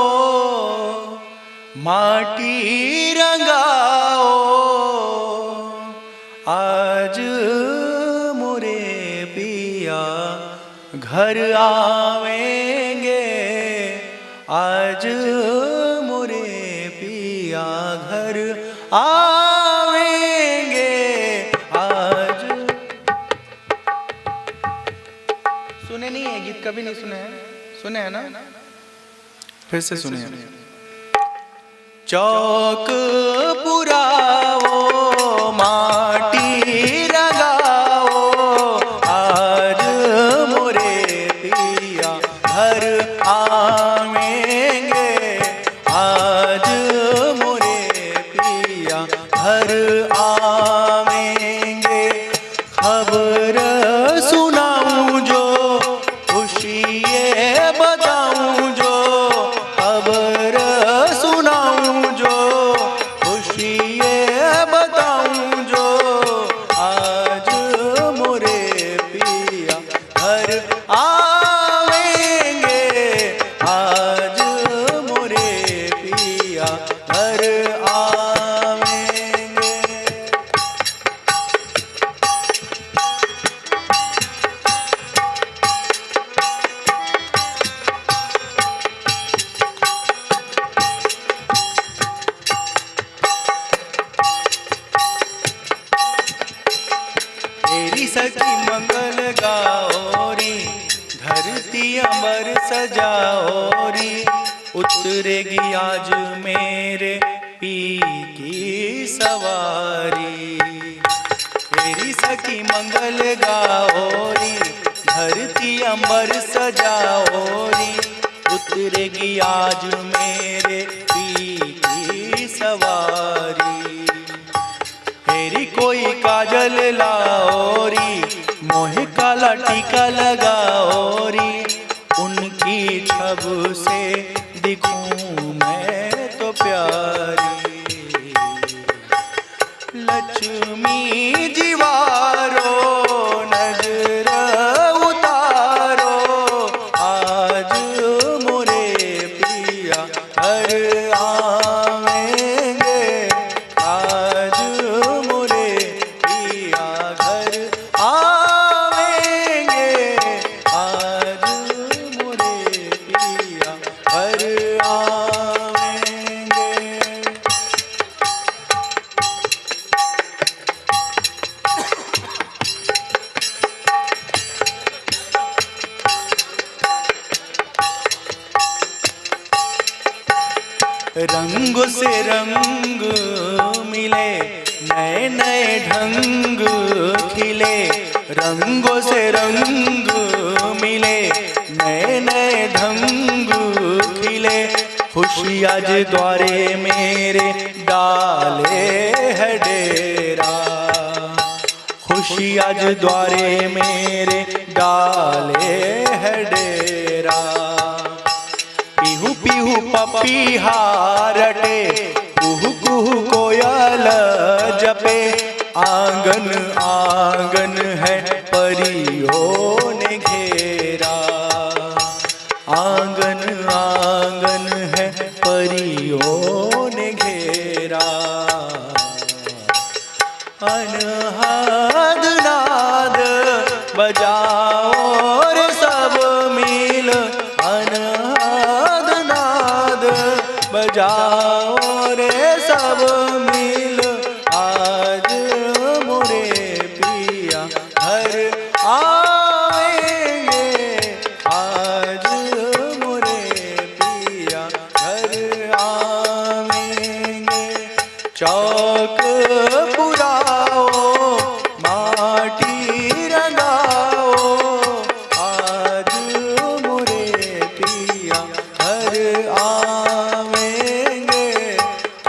माटी रंगाओ, आज मोरे पिया घर आवेंगे, आज मोरे पिया घर आवेंगे। आज सुने नहीं है गीत, कभी नहीं सुने हैं? सुने हैं ना? फिर से सुने हैं। चौक पुराओ माटी रंगाओ, आज मोरे पिया घर आवेंगे, आज मोरे पिया घर आवेंगे। खबर सुनाऊं जो खुशी ये बताऊं जो, खबर सुनाऊं जो खुशी ये बताऊं जो, आज मोरे पिया घर आवेंगे, आज मोरे पिया घर आवेंगे। तेरी सखी मंगल गाओरी, धरती अमर सजाओरी, उतरेगी आज मेरे पी की सवारी। तेरी सखी मंगल गाओरी, धरती अमर सजाओरी, उतरेगी आज मेरे पी की सवारी। तेरी कोई काजल लाओरी, मोहे काला टीका लगाओरी, उनकी छब से दिखूं मैं तो प्यारी। लक्ष्मी जीवारो नजर उतारो, आज मोरे पिया घर आवेंगे, आज मोरे पिया घर आवेंगे, आज मोरे पिया घर आवेंगे। रंगों से रंग मिले, नए नए ढंग खिले, रंगों से रंग मिले, नए नए ढंग खिले, खुशी आज द्वारे मेरे डाले है डेरा, खुशी आज द्वारे मेरे डाले है डेरा। पीहू पीहू पपीहा रटे, कुहू कुहू कोयल जपे, आंगन आंगन है परियों ने घेरा, आंगन आंगन है परियों ने घेरा। अनहद नाद बजाओ रे सब मिल, अनहद नाद बजाओ रे सब मिल, आज मोरे पिया घर आवेंगे, आज मोरे पिया घर आवेंगे। चौक पुराओ माटी रंगाओ, आज मोरे पिया घर आवेंगे,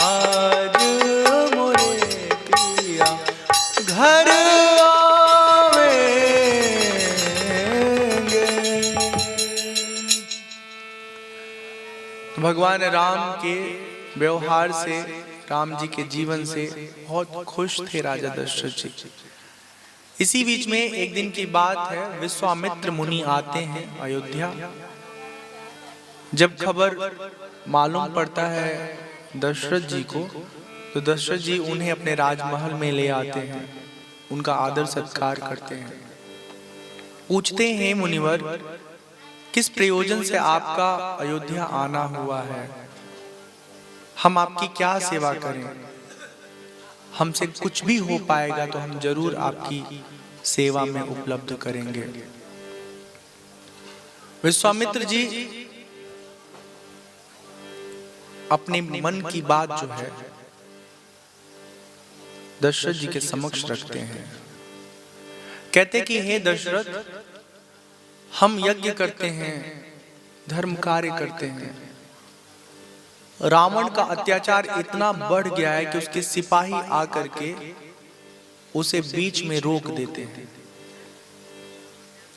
आज मोरे पिया घर आवेंगे। भगवान राम के व्यवहार से, राम जी के जीवन से बहुत खुश थे राजा दशरथ जी। इसी बीच में एक दिन की बात है, विश्वामित्र मुनि आते हैं अयोध्या जब खबर मालूम पड़ता है दशरथ जी को, तो दशरथ जी उन्हें अपने राजमहल में ले आते हैं, उनका आदर सत्कार करते हैं। पूछते हैं मुनिवर, किस प्रयोजन से आपका अयोध्या आना हुआ है? हम आपकी क्या सेवा करें? हमसे कुछ भी हो पाएगा तो हम जरूर आपकी सेवा में उपलब्ध करेंगे। विश्वामित्र जी अपने मन की बात जो है दशरथ जी के समक्ष रखते हैं। कहते कि हे दशरथ, हम यज्ञ करते हैं, धर्म कार्य करते हैं। रावण का अत्याचार इतना बढ़ गया है कि उसके सिपाही आकर के उसे बीच में रोक देते हैं।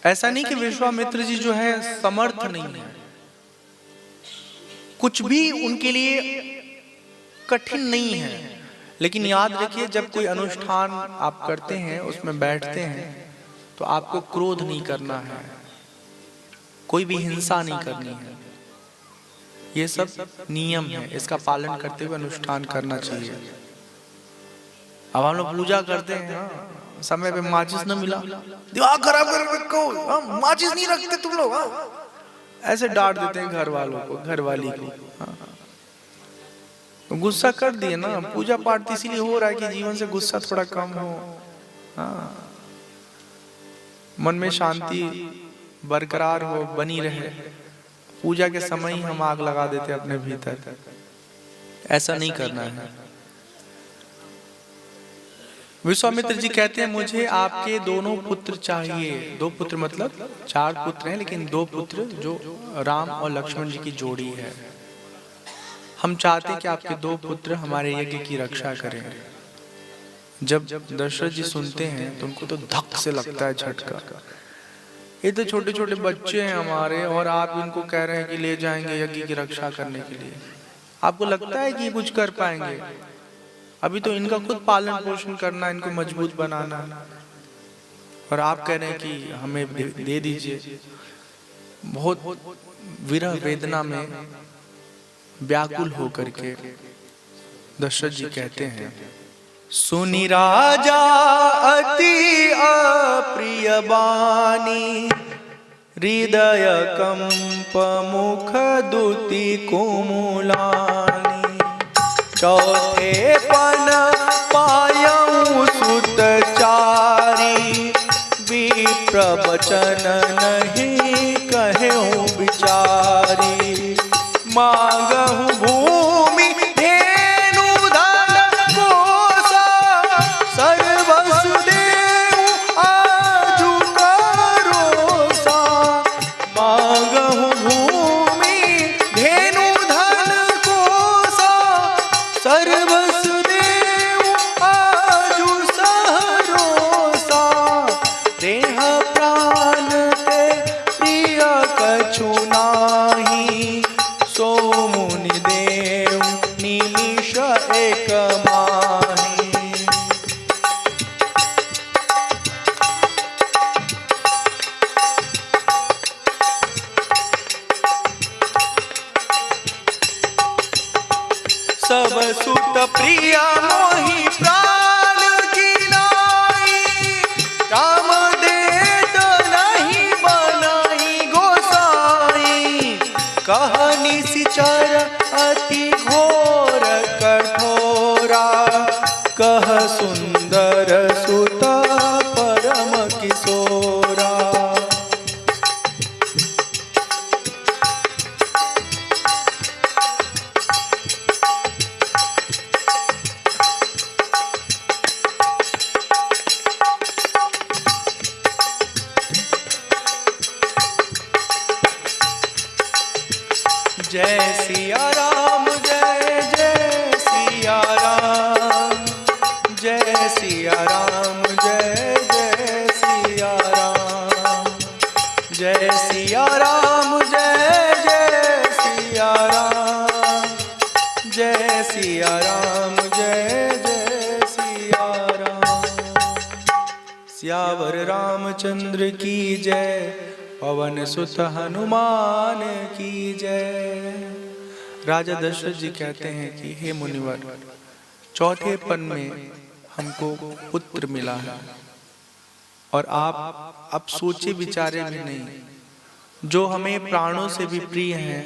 ऐसा नहीं कि विश्वामित्र जी जो है समर्थ नहीं है, कुछ भी उनके लिए कठिन नहीं है। लेकिन याद रखिए, जब कोई अनुष्ठान आप करते हैं, उसमें बैठते हैं, तो आपको क्रोध नहीं करना है, कोई भी हिंसा नहीं करनी है। ये सब नियम है, इसका पालन करते हुए अनुष्ठान करना चाहिए। अब हम लोग पूजा करते हैं, समय पे माचिस न मिला, दिमाग खराब कर रखो, माचिस नहीं रखते तुम लोग, ऐसे डांट देते हैं घर वालों को, घर वाली को। तो गुस्सा कर दिए ना। पूजा पाठ इसीलिए हो रहा है कि जीवन से गुस्सा थोड़ा कम हो, मन में शांति बरकरार हो, बनी रहे। पूजा के समय ही हम आग लगा देते अपने भीतर, ऐसा नहीं करना है। विश्वामित्र जी कहते हैं, मुझे आपके दोनों पुत्र चाहिए। दो पुत्र मतलब 4 पुत्र हैं, लेकिन 2 पुत्र जो राम और लक्ष्मण जी की जोड़ी है। हम चाहते हैं कि आपके 2 पुत्र हमारे यज्ञ की रक्षा करें। जब दशरथ जी सुनते हैं तो उनको तो धक से लगता है झटका। ये तो छोटे छोटे बच्चे हैं हमारे, और आप इनको कह रहे हैं कि ले जाएंगे यज्ञ की रक्षा करने के लिए। आपको लगता है कि कुछ कर पाएंगे? अभी तो इनका खुद पालन पोषण करना, इनको मजबूत बनाना, और आप कह रहे हैं कि हमें दे दीजिए। बहुत विरह वेदना में व्याकुल होकर के दशरथ जी कहते हैं, सुनी राजा अति अप्रिय बानी, हृदय कंप मुख दुति कोमलानी। चौथे पन पायऊ सुत चारी, विप्र वचन नहीं कहूँ विचारी। मांगहु भूमि धेनु धन कोसा, सर्वस्व देहु आजु करोसा। मांगहु भूमि धेनु धन कोसा, सर्वस्व देहु आजु सहरोसा। देह प्राण ते प्रिय कछु नाही, सो मुनि देव निमिष एक माही। सब सुत प्रिय मोहि प्राण की नाई, राम देत नहीं बनाई गोसाई। कहनी सिचर अति घोर कठोरा, कह सुंदर सुत परम किशोरा। जय सिया राम, जय जय सिया राम, जय सिया राम, जय जय सिया राम। जय सिया राम, जय जय सिया राम, जय सिया राम, जय जय सिया राम। सियावर रामचंद्र की जय, पवन सुत हनुमान की जय। राजा दशरथ जी कहते हैं कि हे मुनिवर, चौथे पन में हमको पुत्र मिला है और आप अब सोचे विचारे भी नहीं, जो हमें प्राणों से भी प्रिय हैं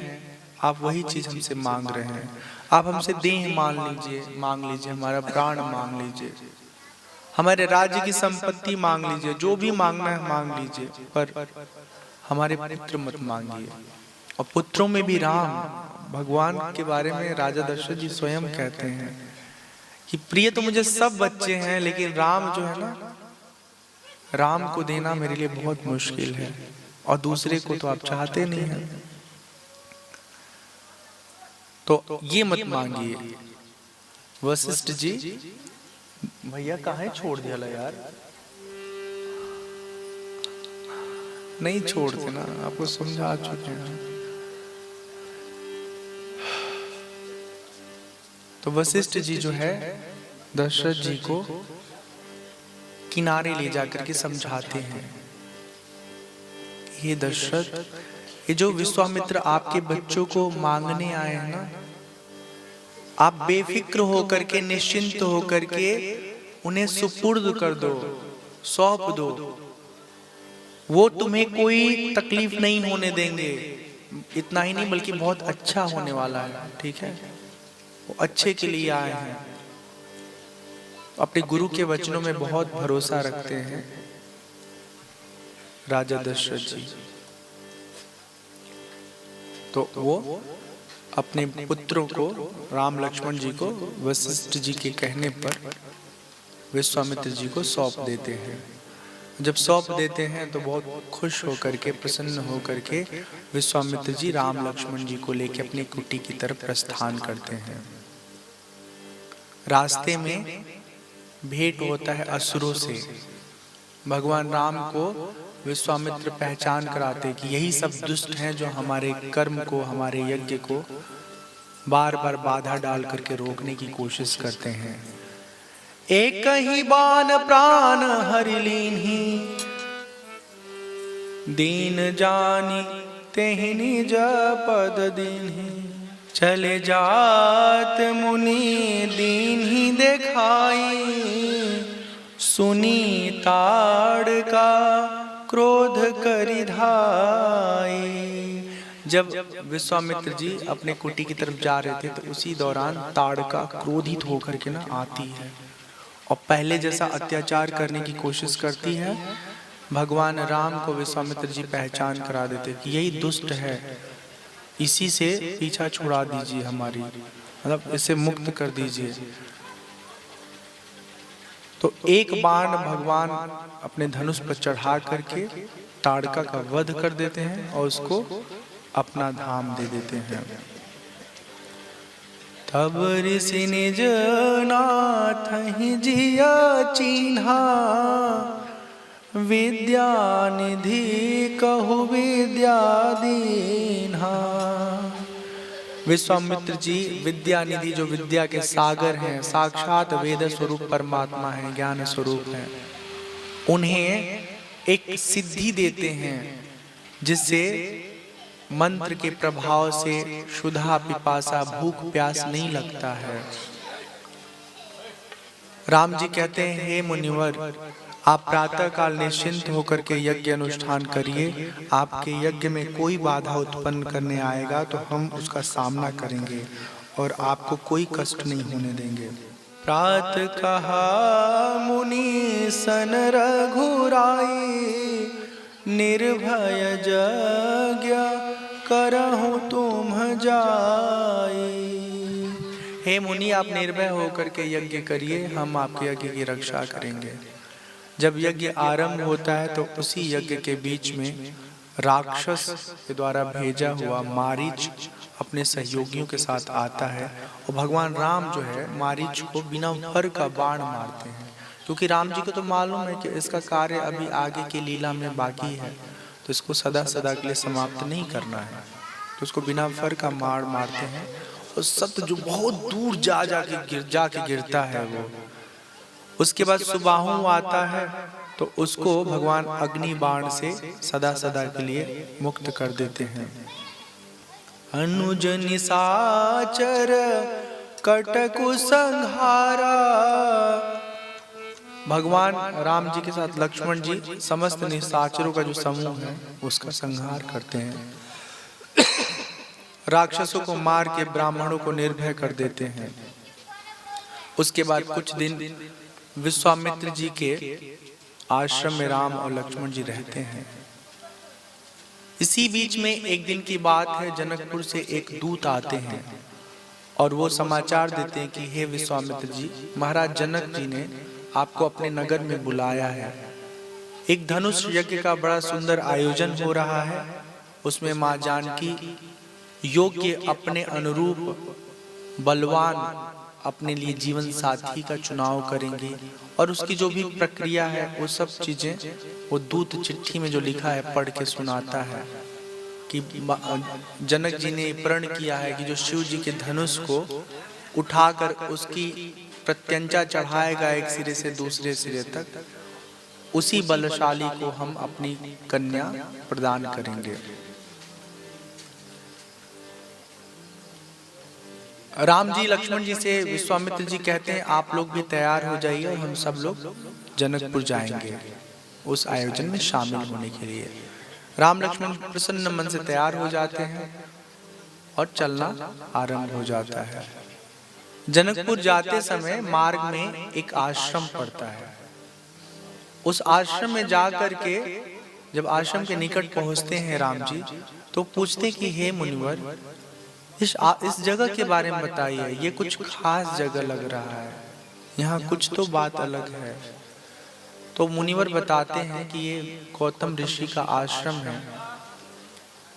आप वही चीज हमसे मांग रहे हैं। आप हमसे देह मांग लीजिए, हमारा प्राण मांग लीजिए, हमारे राज्य की संपत्ति मांग लीजिए, जो भी मांगना है मांग लीजिए, पर हमारे पुत्र मत मांगिए। और पुत्रों में भी राम, भगवान के बारे में राजा दशरथ जी स्वयं कहते हैं कि प्रिय तो मुझे सब बच्चे हैं, लेकिन राम जो है ना, राम को देना मेरे लिए बहुत मुश्किल है, और दूसरे को तो आप चाहते नहीं हैं, तो ये मत मांगिए। वशिष्ठ जी, भैया कहाँ छोड़ दिया ला यार, नहीं छोड़ते ना, आपको समझा चुके हैं। तो वशिष्ठ जी जो है दशरथ जी को किनारे ले जाकर के समझाते हैं, ये दशरथ, ये जो विश्वामित्र आपके बच्चों को मांगने आए हैं ना, आप बेफिक्र होकर के, निश्चिंत होकर के उन्हें सुपुर्द कर दो, सौंप दो, वो तुम्हें कोई तकलीफ नहीं होने देंगे। इतना ही नहीं बल्कि बहुत अच्छा होने वाला है, ठीक है, वो अच्छे के लिए आए हैं। अपने गुरु के वचनों में बहुत भरोसा रखते हैं राजा दशरथ जी। तो वो अपने पुत्रों को, राम लक्ष्मण जी को, वशिष्ठ जी के कहने पर विश्वामित्र जी को सौंप देते हैं। जब सौंप देते हैं तो बहुत खुश होकर के, प्रसन्न होकर के विश्वामित्र जी राम लक्ष्मण जी को लेकर अपनी कुटी की तरफ प्रस्थान करते हैं। रास्ते में भेंट होता है असुरों से। भगवान राम को विश्वामित्र पहचान कराते कि यही सब दुष्ट हैं जो हमारे कर्म को, हमारे यज्ञ को बार बार बाधा डाल करके रोकने की कोशिश करते हैं। एक ही बाण प्राण हरि लीन्ही, दीन जानी तेहि निज पद दीन्ही, चले जात मुनि दीन ही देखाई, सुनी ताड़का क्रोध करि धाई। जब विश्वामित्र जी अपने कुटी की तरफ जा रहे थे तो उसी दौरान ताड़का क्रोधित होकर के ना आती है और पहले जैसा अत्याचार करने की कोशिश करती है। भगवान राम को विश्वामित्र जी पहचान करा देते कि यही दुष्ट है, इसी से पीछा छुड़ा दीजिए, हमारी मतलब इसे मुक्त कर दीजिए। तो एक बाण भगवान अपने धनुष पर चढ़ा करके ताड़का का वध कर देते हैं और उसको अपना धाम दे देते हैं। तब ऋषि निज नाथ ही जिया चिन्हा, विद्या निधि कहु विद्या दीन्हा। विश्वामित्र जी विद्या निधि, जो विद्या के सागर हैं, साक्षात वेद स्वरूप परमात्मा है, ज्ञान स्वरूप है, उन्हें एक सिद्धि देते हैं जिससे मंत्र के प्रभाव से क्षुधा पिपासा भूख प्यास नहीं लगता है। राम जी कहते हैं, हे मुनिवर, आप प्रातः काल निश्चिंत होकर के यज्ञ अनुष्ठान करिए। आपके यज्ञ में कोई बाधा उत्पन्न करने आएगा तो हम उसका सामना करेंगे और आपको कोई कष्ट नहीं होने देंगे। प्रात कहा मुनि सन रघुराई, निर्भय यज्ञ करहु तुम जाई। हे मुनि, आप निर्भय होकर के यज्ञ करिए, हम आपके यज्ञ की रक्षा करेंगे। जब यज्ञ आरंभ होता है तो उसी यज्ञ के बीच में राक्षस के द्वारा भेजा हुआ मारीच अपने सहयोगियों के साथ आता है और भगवान राम जो है मारीच को बिना भर का बाण मारते हैं, क्योंकि राम जी को तो मालूम है कि इसका कार्य अभी आगे की लीला में बाकी है, तो इसको सदा सदा के लिए समाप्त नहीं करना है, तो उसको बिना भर का मार मारते हैं। और सत्य जो बहुत दूर जाके गिरता है वो, उसके बाद सुबाहु आता है तो उसको भगवान अग्नि बाण से सदा सदा के लिए मुक्त कर देते हैं। अनुज निशाचर कटकु संहारा। भगवान राम जी के साथ लक्ष्मण जी समस्त निशाचरों का जो समूह है उसका संहार करते हैं, राक्षसों को मार के ब्राह्मणों को निर्भय कर देते हैं। उसके बाद कुछ दिन विश्वामित्र जी के आश्रम में राम और लक्ष्मण जी रहते हैं। इसी बीच में एक दिन की बात है, जनकपुर से एक दूत आते हैं और वो समाचार देते हैं कि हे विश्वामित्र जी, महाराज जनक जी ने आपको अपने नगर में बुलाया है। एक धनुष यज्ञ का बड़ा सुंदर आयोजन हो रहा है। उसमें माँ जानकी योग्य अपने अनुरूप बलवान अपने लिए जीवन साथी का चुनाव करेंगे और उसकी जो भी प्रक्रिया है वो सब चीजें वो दूत चिट्ठी में जो लिखा है पढ़ के सुनाता है कि जनक जी ने प्रण किया है कि जो शिव जी के धनुष को उठाकर उसकी प्रत्यंचा चढ़ाएगा एक सिरे से दूसरे सिरे तक, उसी बलशाली को हम अपनी कन्या प्रदान करेंगे। राम जी लक्ष्मण जी से विश्वामित्र जी कहते हैं आप लोग भी तैयार हो जाइए और हम सब लोग जनकपुर जाएंगे उस आयोजन में शामिल होने के लिए। राम लक्ष्मण प्रसन्न मन से तैयार हो जाते हैं और चलना आरंभ हो जाता है। जनकपुर जाते समय मार्ग में एक आश्रम पड़ता है। उस आश्रम में जाकर के जब आश्रम के निकट पहुंचते हैं राम जी तो पूछते कि हे मुनिवर, इस जगह के बारे में बताइए, ये कुछ खास जगह लग रहा है, यहाँ कुछ तो बात अलग है। तो मुनिवर बताते हैं कि ये गौतम ऋषि का आश्रम है।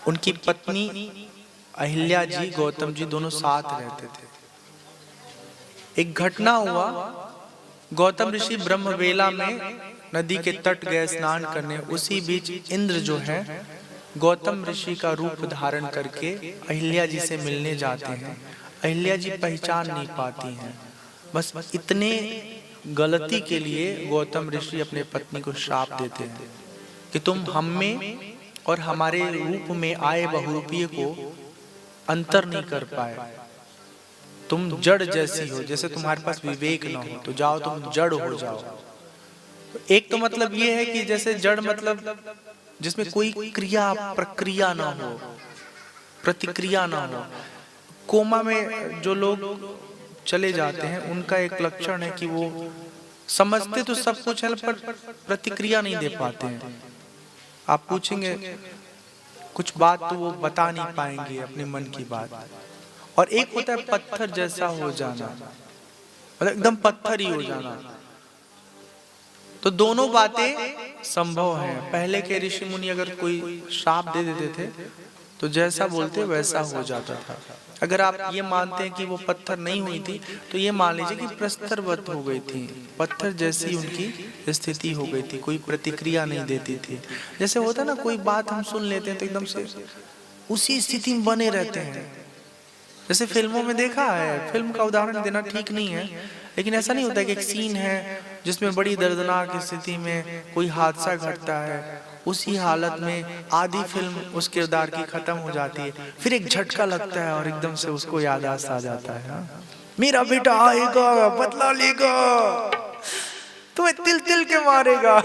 उनकी पत्नी अहिल्या जी गौतम जी दोनों साथ रहते थे। एक घटना हुआ, गौतम ऋषि ब्रह्मवेला में नदी के तट गए स्नान करने। उसी बीच इंद्र जो है गौतम ऋषि का रूप धारण करके अहिल्या जी से मिलने जाते हैं। अहिल्या जी पहचान नहीं पाती हैं। बस इतने गलती के लिए गौतम ऋषि अपने पत्नी को श्राप देते हैं कि तुम हम में और हमारे रूप में आए बहुरूपीय को अंतर नहीं कर पाए, तुम जड़ जैसी हो, जैसे तुम्हारे पास विवेक ना हो तो जाओ तुम जड़ हो जाओ। एक तो मतलब ये है कि जैसे जड़ मतलब जिसमें कोई क्रिया प्रक्रिया ना हो, प्रतिक्रिया ना हो। कोमा में जो लोग चले जाते हैं उनका एक लक्षण है कि वो समझते तो सब कुछ है पर प्रतिक्रिया नहीं दे पाते हैं। आप पूछेंगे कुछ बात तो वो बता नहीं पाएंगे अपने मन की बात। और एक होता है पत्थर जैसा हो जाना, मतलब एकदम पत्थर ही हो जाना। तो दोनों बातें संभव हैं। पहले के ऋषि मुनि अगर कोई श्राप दे देते थे तो जैसा बोलते वैसा हो जाता था। अगर आप ये मानते हैं कि वो पत्थर नहीं हुई थी तो ये मान लीजिए कि प्रस्तरवत हो गई थी, पत्थर जैसी उनकी स्थिति हो गई थी, कोई प्रतिक्रिया नहीं देती थी। जैसे होता है ना, कोई बात हम सुन लेते हैं तो एकदम से उसी स्थिति में बने रहते हैं। जैसे फिल्मों में देखा है, फिल्म का उदाहरण देना ठीक नहीं है, लेकिन ऐसा नहीं होता है कि एक सीन है जिसमें बड़ी दर्दनाक स्थिति में कोई हादसा घटता है, उसी हालत में आधी फिल्म उस किरदार की खत्म हो जाती है, फिर एक झटका लगता है और एकदम से उसको याददाश्त आ जाता है, मेरा बेटा आएगा, बदला लेगा, तुम्हें तिल तिल के मारेगा।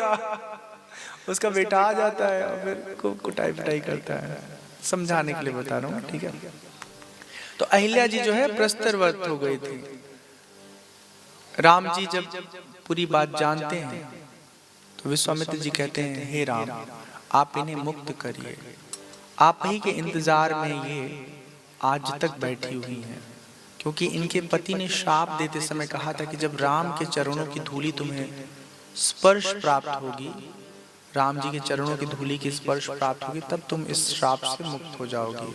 उसका बेटा आ जाता है और फिर खूब कुटाई पिटाई करता है। समझाने के लिए बता रहा हूँ, ठीक है। तो अहिल्या जी जो है प्रस्तरवत हो गई थी। राम जी जब पूरी बात जानते हैं तो विश्वामित्र जी कहते हैं, हे राम, आप इन्हें मुक्त करिए, आप ही के इंतजार में ये आज तक बैठी हुई हैं, क्योंकि इनके पति ने श्राप देते समय कहा था कि जब राम के चरणों की धूली तुम्हें स्पर्श प्राप्त होगी, राम जी के चरणों की धूली की स्पर्श प्राप्त होगी, तब तुम इस श्राप से मुक्त हो जाओगी।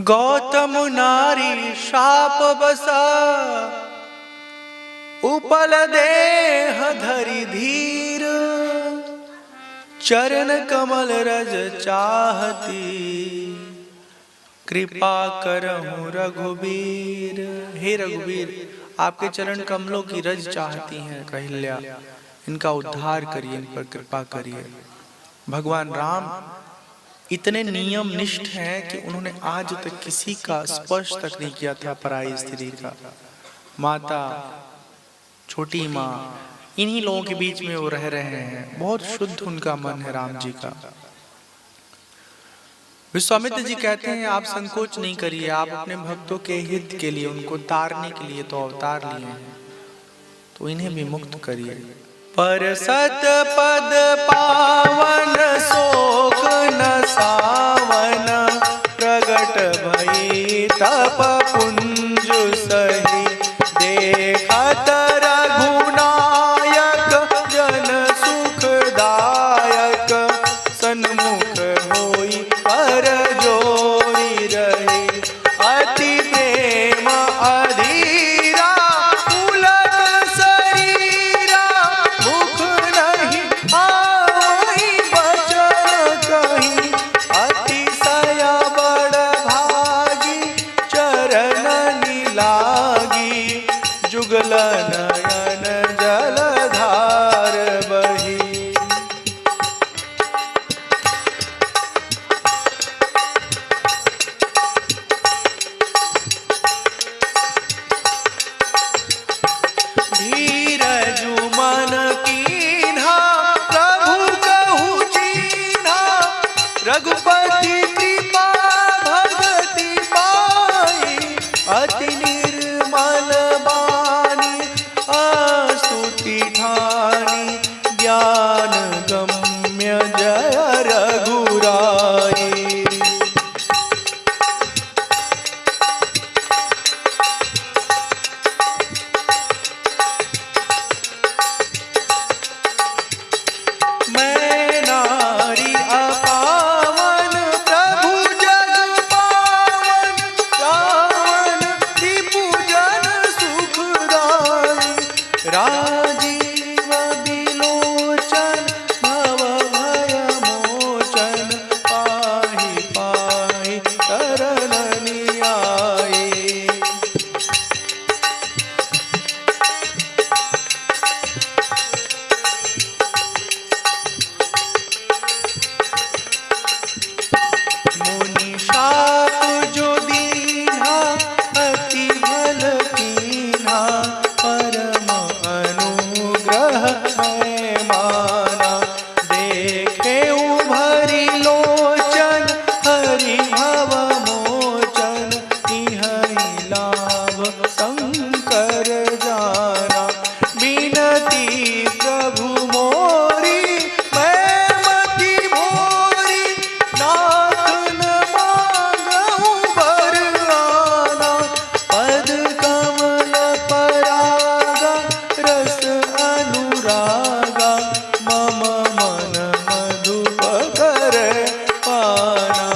गौतम नारी शाप बसा, उपल देह धरि धीर, चरण कमल रज चाहती, कृपा करहु रघुबीर। हे रघुबीर, आपके चरण कमलों की रज चाहती हैं कहिल्या, इनका उद्धार करिए, इन पर कृपा करिए। भगवान राम इतने नियम निष्ठ हैं कि उन्होंने आज तक किसी का स्पर्श तक नहीं किया था पराई स्त्री का। माता, छोटी माँ, इन्हीं लोगों के बीच में वो रह रहे हैं। बहुत शुद्ध उनका मन है राम जी का। विश्वामित्र जी कहते हैं आप संकोच नहीं करिए, आप अपने भक्तों के हित के लिए, उनको तारने के लिए तो अवतार लिए हैं, तो इन्हें भी मुक्त करिए। पर सत पद पावन शोक न सावन, प्रगट भई तप पुंज सही, देखत रघुनायक जन सुखदायक, सन्मुख होई कर जोरी रही, अति प्रेम अधीरा पुलक शरीरा, मुख नहीं आवहि बचन कहीं, अतिशय बड़ भागी चरण लागी, जुगल नयन जलधार बही। धीरजु मन कीन्हा प्रभु कहु चीन्हा, रघुपति कृपा भगति पाई, अति निर्मल बानी स्तुति ठानी, ज्ञान गम्य जय रघुराई। मैं नारी अपावन प्रभु जग पावन, रावण रिपु जन सुखदाई, राजीव बिलोचन भव भय मोचन, पाहि पाहि शरण आए। मुनि शाप जो दीन्हा अति भल कीन्हा, परम अनुग्रह मैं माना, देखे भरी लोचन हरि भव मोचन, इहि लाभ शंकर जाना, बिनती प्रभु मोरी मैं मति भोरी, नाथ न मांगहु बर आना, पद कमल परागा रस अनुरागा, मम मन मधुप करे पाना।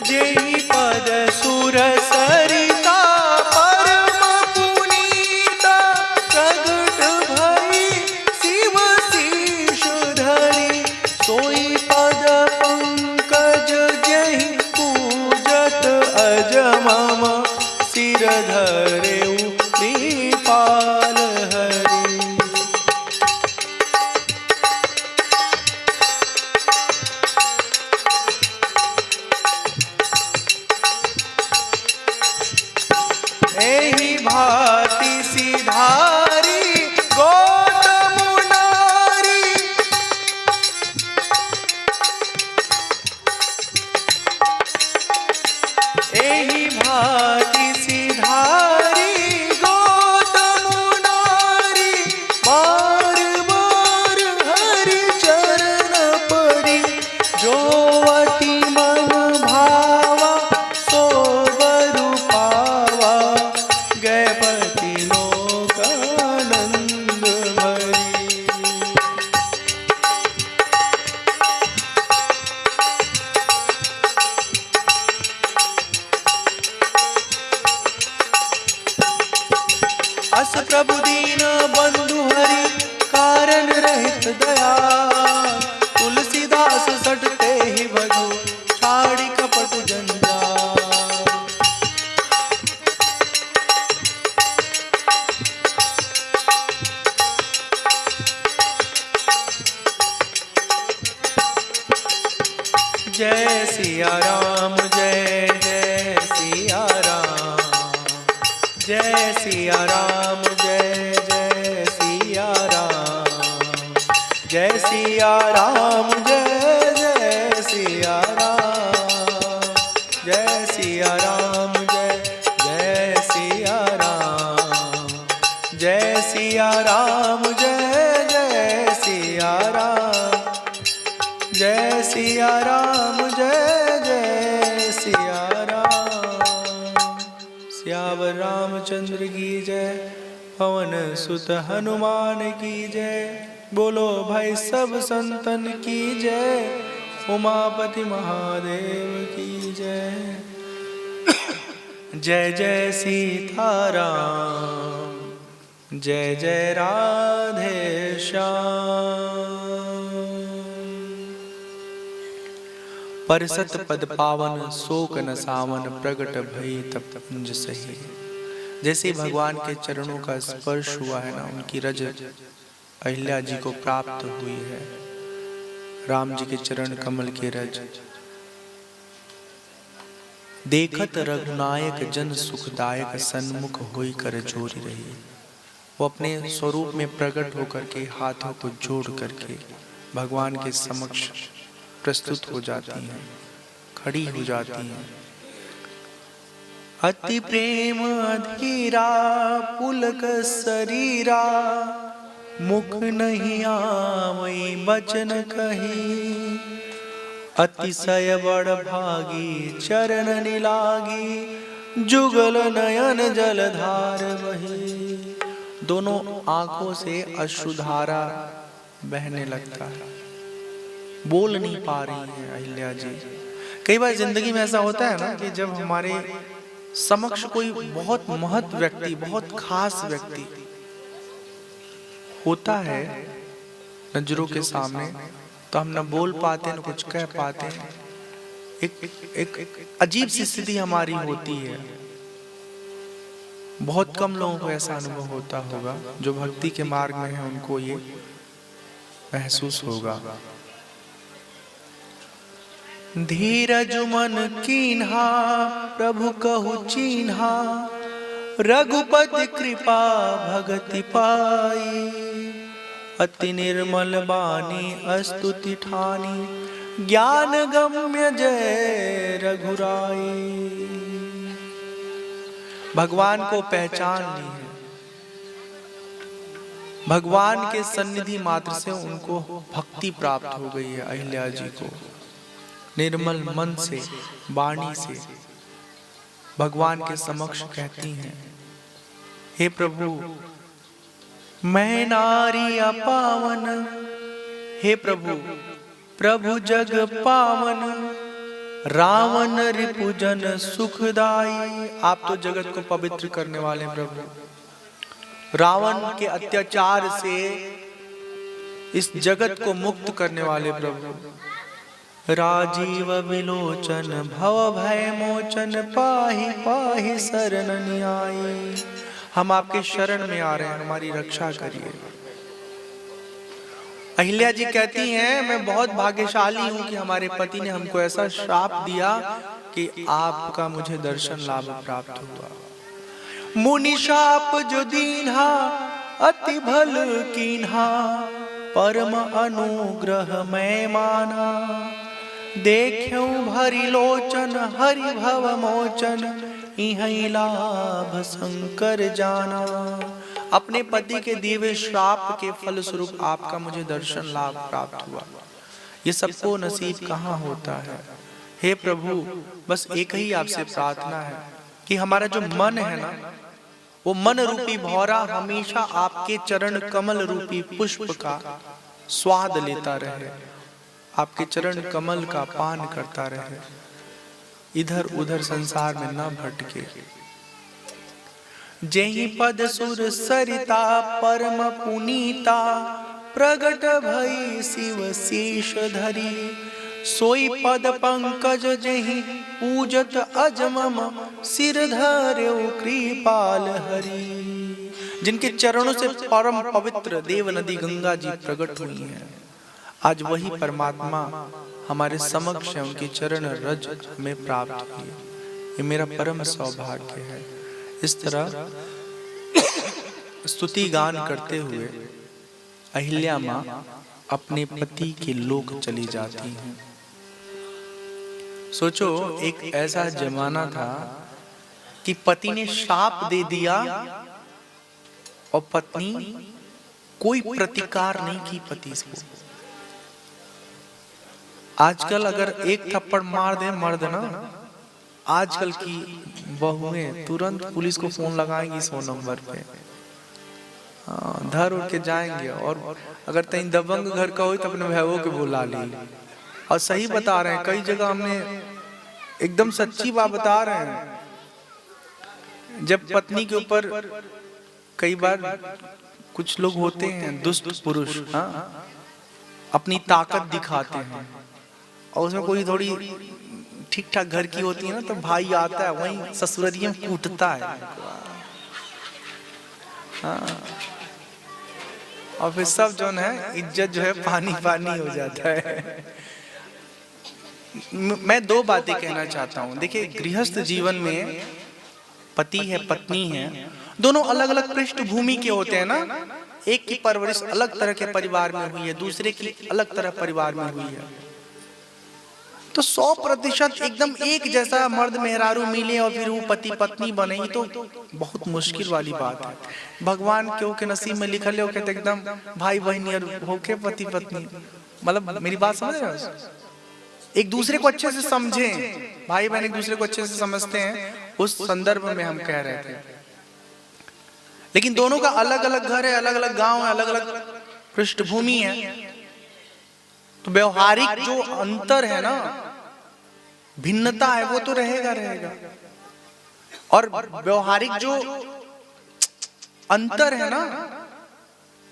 जेहि पद सुर सरिता परम पुनीता, प्रगट भई शिव शीश धरी, सोई पद पंकज जेहि पूजत अज मम, सिर धरेउ कृपाल हरि। एहि भांति सिधारी गौतम नारी, एहि भांति सिधारी गौतम नारी, बार बार हरि चरण परी, जो अति मन भावा सो बरु पावा, गयपति लोकानंद भरी। अस प्रभु दीन बंधु हरि, कारण रहित दया, तुलसीदास सटते ही भजो, छाड़ी कपट जंजाल। जय सिया राम जय जय सिया राम, जय सिया राम जय जय सिया राम, जय सिया राम जय जय सिया राम, जय सिया राम जय जय सिया राम, जय सिया राम जय जय सिया राम, जय सिया राम जय जय सिया राम। सियावर रामचंद्र की जय, पवन सुत हनुमान की जय, बोलो भाई सब संतन की जय, उमापति महादेव की जय। जय जय सीताराम, जय जय राधे श्याम। परसत पद पावन शोक न सावन, प्रगट भई तब कुंज सही। जैसे भगवान के चरणों का स्पर्श हुआ है ना, उनकी रज अहिल्या जी को प्राप्त हुई है। राम जी के चरण कमल के रज देखत रघुनायक जन सुखदायक, सन्मुख होई कर जोरी रही। वो अपने स्वरूप में प्रकट होकर के हाथों को जोड़ करके भगवान के समक्ष प्रस्तुत हो जाती हैं, खड़ी हो जाती हैं। अति प्रेम अधीरा पुलक शरीरा, मुख नहीं आवई बचन कही। अतिशय बड़ भागी चरण निलागी, जुगल नयन जलधार बही। दोनों आंखों से अश्रुधारा बहने लगता है, बोल नहीं पा रही है अहिल्या जी। कई बार जिंदगी में ऐसा होता है ना कि जब हमारे समक्ष कोई बहुत महत व्यक्ति, बहुत खास व्यक्ति होता है नजरों के सामने, तो हम न बोल पाते न कुछ कह पाते। एक अजीब सी स्थिति हमारी होती है। बहुत कम लोगों को ऐसा अनुभव होता होगा, जो भक्ति के मार्ग में है उनको ये महसूस होगा। धीरज मन कीन्हा प्रभु कहु चीन्हा, रघुपति कृपा भगति पाई। अति निर्मल बानी अस्तुति ठानी, ज्ञान गम्य जय रघुराई। भगवान को पहचान ली है, भगवान के सन्निधि मात्र से उनको भक्ति प्राप्त हो गई है। अहिल्या जी को निर्मल मन से, वाणी से भगवान के समक्ष कहती हैं, हे प्रभु मैं नारी अपावन, हे प्रभु प्रभु जग पावन, रावण रिपुजन सुखदाई। आप तो जगत को पवित्र करने वाले प्रभु, रावण के अत्याचार से इस जगत को मुक्त करने वाले प्रभु। राजीव विलोचन भव भय मोचन, पाहि पाहि शरण आई। हम आपके शरण में आ रहे हैं, हमारी रक्षा करिए। अहिल्या जी कहती हैं, मैं बहुत भाग्यशाली हूं कि हमारे पति ने हमको ऐसा श्राप दिया कि आपका मुझे दर्शन लाभ प्राप्त हुआ। मुनि शाप जो दीन्हा अति भल कीन्हा, परम अनुग्रह मैं माना। देख्यूं भरी लोचन हरि भव मोचन, इहीं लाभ शंकर जाना। अपने पति के दिए श्राप के फल स्वरूप आपका मुझे दर्शन लाभ प्राप्त हुआ। ये सबको नसीब कहाँ होता है। हे प्रभु बस एक ही आपसे प्रार्थना है कि हमारा जो मन है ना, वो मन रूपी भौरा हमेशा आपके चरण कमल रूपी पुष्प का स्वाद लेता रहे, आपके चरण कमल का पान करता रहे, इधर उधर संसार में न भटके। जेहि पद सुर सरिता परम पुनीता, प्रगट भई शिव शीश धरी। सोई पद पंकज जेहि पूजत अजमम, सिर धर्यो कृपाल हरि। जिनके चरणों से परम पवित्र देव नदी गंगा जी प्रकट हुई है, आज वही परमात्मा हमारे समक्ष है, उनके चरण रज में प्राप्त हुई। ये मेरा परम सौभाग्य है। इस तरह स्तुति गान करते हुए अहिल्या माँ अपने पति के लोक चली जाती हैं। सोचो, एक ऐसा जमाना था कि पति ने शाप दे दिया और पत्नी कोई प्रतिकार नहीं की पति को। आजकल अगर एक थप्पड़ मार दे मर्द ना, आजकल की बहुएं तुरंत पुलिस को फोन लगाएंगी 100 नंबर पे, धर उड़ के जाएंगे। और अगर कहीं दबंग घर का हो तो अपने भाइयों के बुला ली। और सही बता रहे हैं, कई जगह हमने एकदम सच्ची बात बता रहे हैं। जब पत्नी के ऊपर कई बार कुछ लोग होते हैं दुष्ट पुरुष, अपनी ताकत दिखाते हैं, और उसमें कोई थोड़ी ठीक ठाक घर की होती है ना, तो भाई आता है वहीं ससुरालियों में कूटता है। और फिर सब जो है इज्जत जो है पानी पानी हो जाता है। मैं दो बातें कहना चाहता हूँ। देखिए, गृहस्थ जीवन में पति है पत्नी है, दोनों अलग अलग पृष्ठभूमि के होते हैं ना। एक की परवरिश अलग तरह के परिवार में हुई है, दूसरे की अलग तरह परिवार में हुई है। तो 100% एकदम एक जैसा मर्द मेहरारू मिले और फिर वो पति पत्नी बने, तो बहुत मुश्किल वाली बात है। भगवान क्यों के नसीब में लिखल हो के एकदम भाई बहन होके पति पत्नी, मतलब मेरी बात समझ रहे हो? एक दूसरे को अच्छे से समझे, भाई बहन एक दूसरे को अच्छे से समझते हैं, उस संदर्भ में हम कह रहे थे। लेकिन दोनों का अलग अलग घर है, अलग अलग गांव है, अलग अलग पृष्ठभूमि है। तो व्यवहारिक जो अंतर है ना, भिन्नता है, वो तो रहेगा रहेगा। और व्यवहारिक जो अंतर है ना,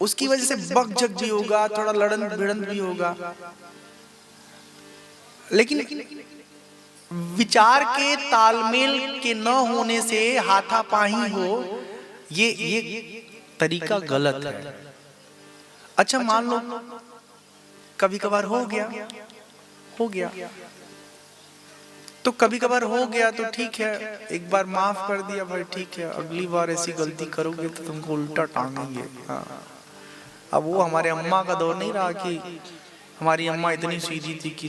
उसकी वजह से बकझक भी होगा, थोड़ा लड़न भिड़न भी होगा। लेकिन विचार के तालमेल के न होने से हाथापाई हो, ये तरीका गलत है। अच्छा, मान लो कभी कभार हो गया तो कभी कभार हो गया तो ठीक है, एक बार माफ कर दिया भाई, ठीक है। अगली बार ऐसी गलती करोगे तो तुमको उल्टा टांगेंगे। अब वो हमारे अम्मा का दौर नहीं रहा कि हमारी अम्मा इतनी सीधी थी कि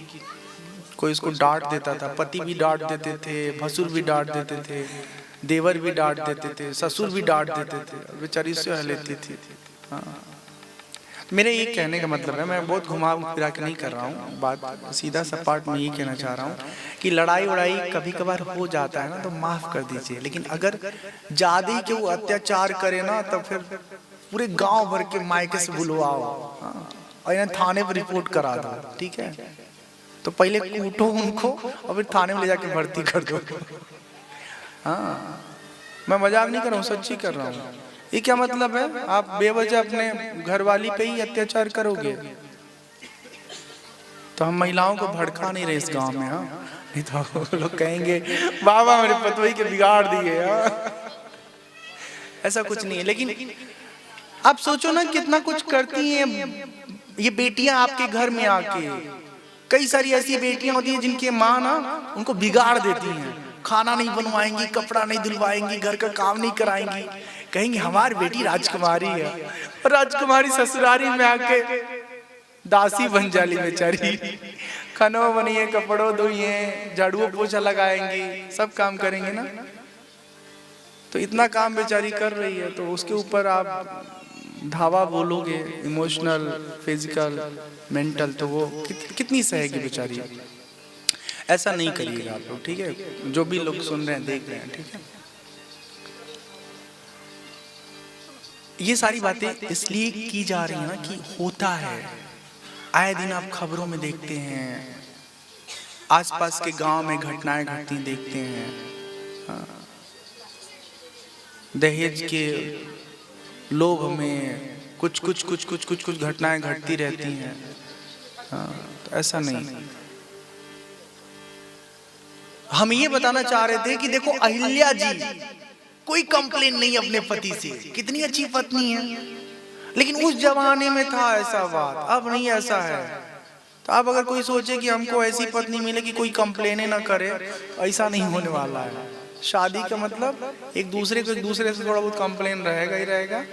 कोई इसको डांट देता था, पति भी डांट देते थे, भसुर भी डांट देते थे, देवर भी डांट देते थे, ससुर भी डांट देते थे, बेचारी से लेती थी। मेरे ये कहने का मतलब है, मैं बहुत घुमा फिरा के नहीं कर रहा हूँ बात, सीधा सपाट में ये कहना चाह रहा हूँ कि लड़ाई उड़ाई कभी कभार हो जाता है ना, तो माफ कर दीजिए। लेकिन अगर ज्यादा ही वो अत्याचार करे ना, तो फिर पूरे गांव भर के मायके से बुलवाओ और इन्हें थाने पर रिपोर्ट करा दो, ठीक है? तो पहले कूटो उनको और फिर थाने में ले जाके भर्ती कर दो। हाँ, मैं मजाक नहीं कर रहा हूँ, सच्ची कर रहा हूँ। ये क्या मतलब है? आप बेवजह अपने घरवाली पे ही अत्याचार करोगे तो हम महिलाओं को भड़का नहीं रहे इस गांव में। हाँ, नहीं तो लोग कहेंगे बाबा मेरे पतोई के बिगाड़ दिए। ऐसा कुछ नहीं है। लेकिन आप सोचो ना, कितना कुछ करती हैं ये बेटियां आपके घर में आके। कई सारी ऐसी बेटियां होती हैं जिनके माँ ना उनको बिगाड़ देती हैं, खाना नहीं बनवाएंगी, कपड़ा नहीं धुलवाएंगी, घर का काम नहीं कराएंगी, कहेंगी हमारी बेटी राजकुमारी है। और राजकुमारी ससुरारी में आके दासी बन जाली बेचारी। खाना बनिए, कपड़ों धोइए, झाड़ू पोछा लगाएंगी, सब काम करेंगे ना। तो इतना काम बेचारी कर रही है, तो उसके ऊपर आप धावा बोलोगे, इमोशनल, फिजिकल, मेंटल, तो वो कितनी सहेगी बेचारी। ऐसा नहीं करिएगा आप लोग, ठीक है? जो भी लोग सुन रहे हैं, देख रहे हैं, ठीक है? ये सारी बातें इसलिए की जा रही है ना कि होता है, आए दिन आप खबरों में देखते हैं, आसपास के गांव में घटनाएं घटती देखते हैं। दहेज के लोभ में कुछ घटनाएं घटती रहती हैं। तो ऐसा नहीं। हम ये बताना चाह रहे थे कि देखो, अहिल्या जी कोई कंप्लेन नहीं अपने पति से, कितनी अच्छी पत्नी है। लेकिन उस जमाने में था ऐसा बात, अब नहीं ऐसा है। तो अब अगर कोई सोचे कि हमको ऐसी पत्नी मिले कि कोई कंप्लेने ना करे, ऐसा नहीं होने वाला है। शादी का मतलब एक दूसरे से थोड़ा बहुत कंप्लेन रहेगा ही रहेगा।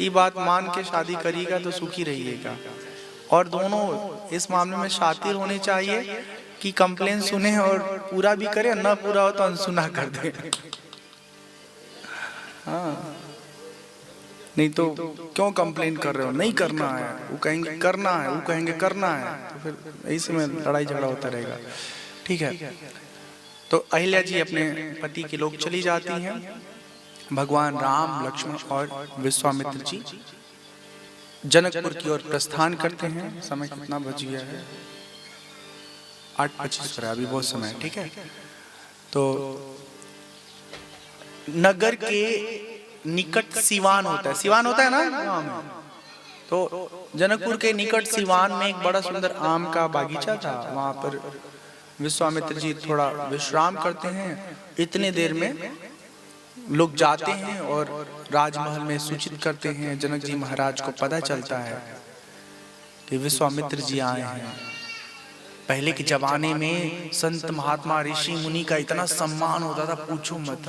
ये बात मान के शादी करिएगा तो सुखी रहिएगा। और दोनों इस मामले में शातिर होने चाहिए कि कंप्लेन सुने और पूरा भी करे, ना पूरा हो तो अनसुना कर दे। हाँ, नहीं तो क्यों कंप्लेन कर रहे हो, नहीं करना है, वो कहेंगे करना है, वो कहेंगे करना है, तो फिर इसी में लड़ाई झगड़ा होता रहेगा। ठीक है, तो अहिल्या जी अपने पति के लोग चली जाती हैं। भगवान राम, लक्ष्मण और विश्वामित्र जी जनकपुर की ओर प्रस्थान करते हैं। समय कितना बज गया है? 8:25 पर, अभी बहुत समय है। ठीक है, तो नगर के निकट सिवान होता है, सिवान होता है ना, तो जनकपुर के निकट सिवान में एक बड़ा सुंदर आम का बागीचा था। वहां पर विश्वामित्र जी थोड़ा विश्राम करते हैं। इतने देर में लोग जाते हैं और राजमहल में सूचित करते हैं। जनक जी महाराज को पता चलता है कि विश्वामित्र जी आए हैं। पहले के जमाने में संत महात्मा ऋषि मुनि का इतना सम्मान होता था, पूछो मत।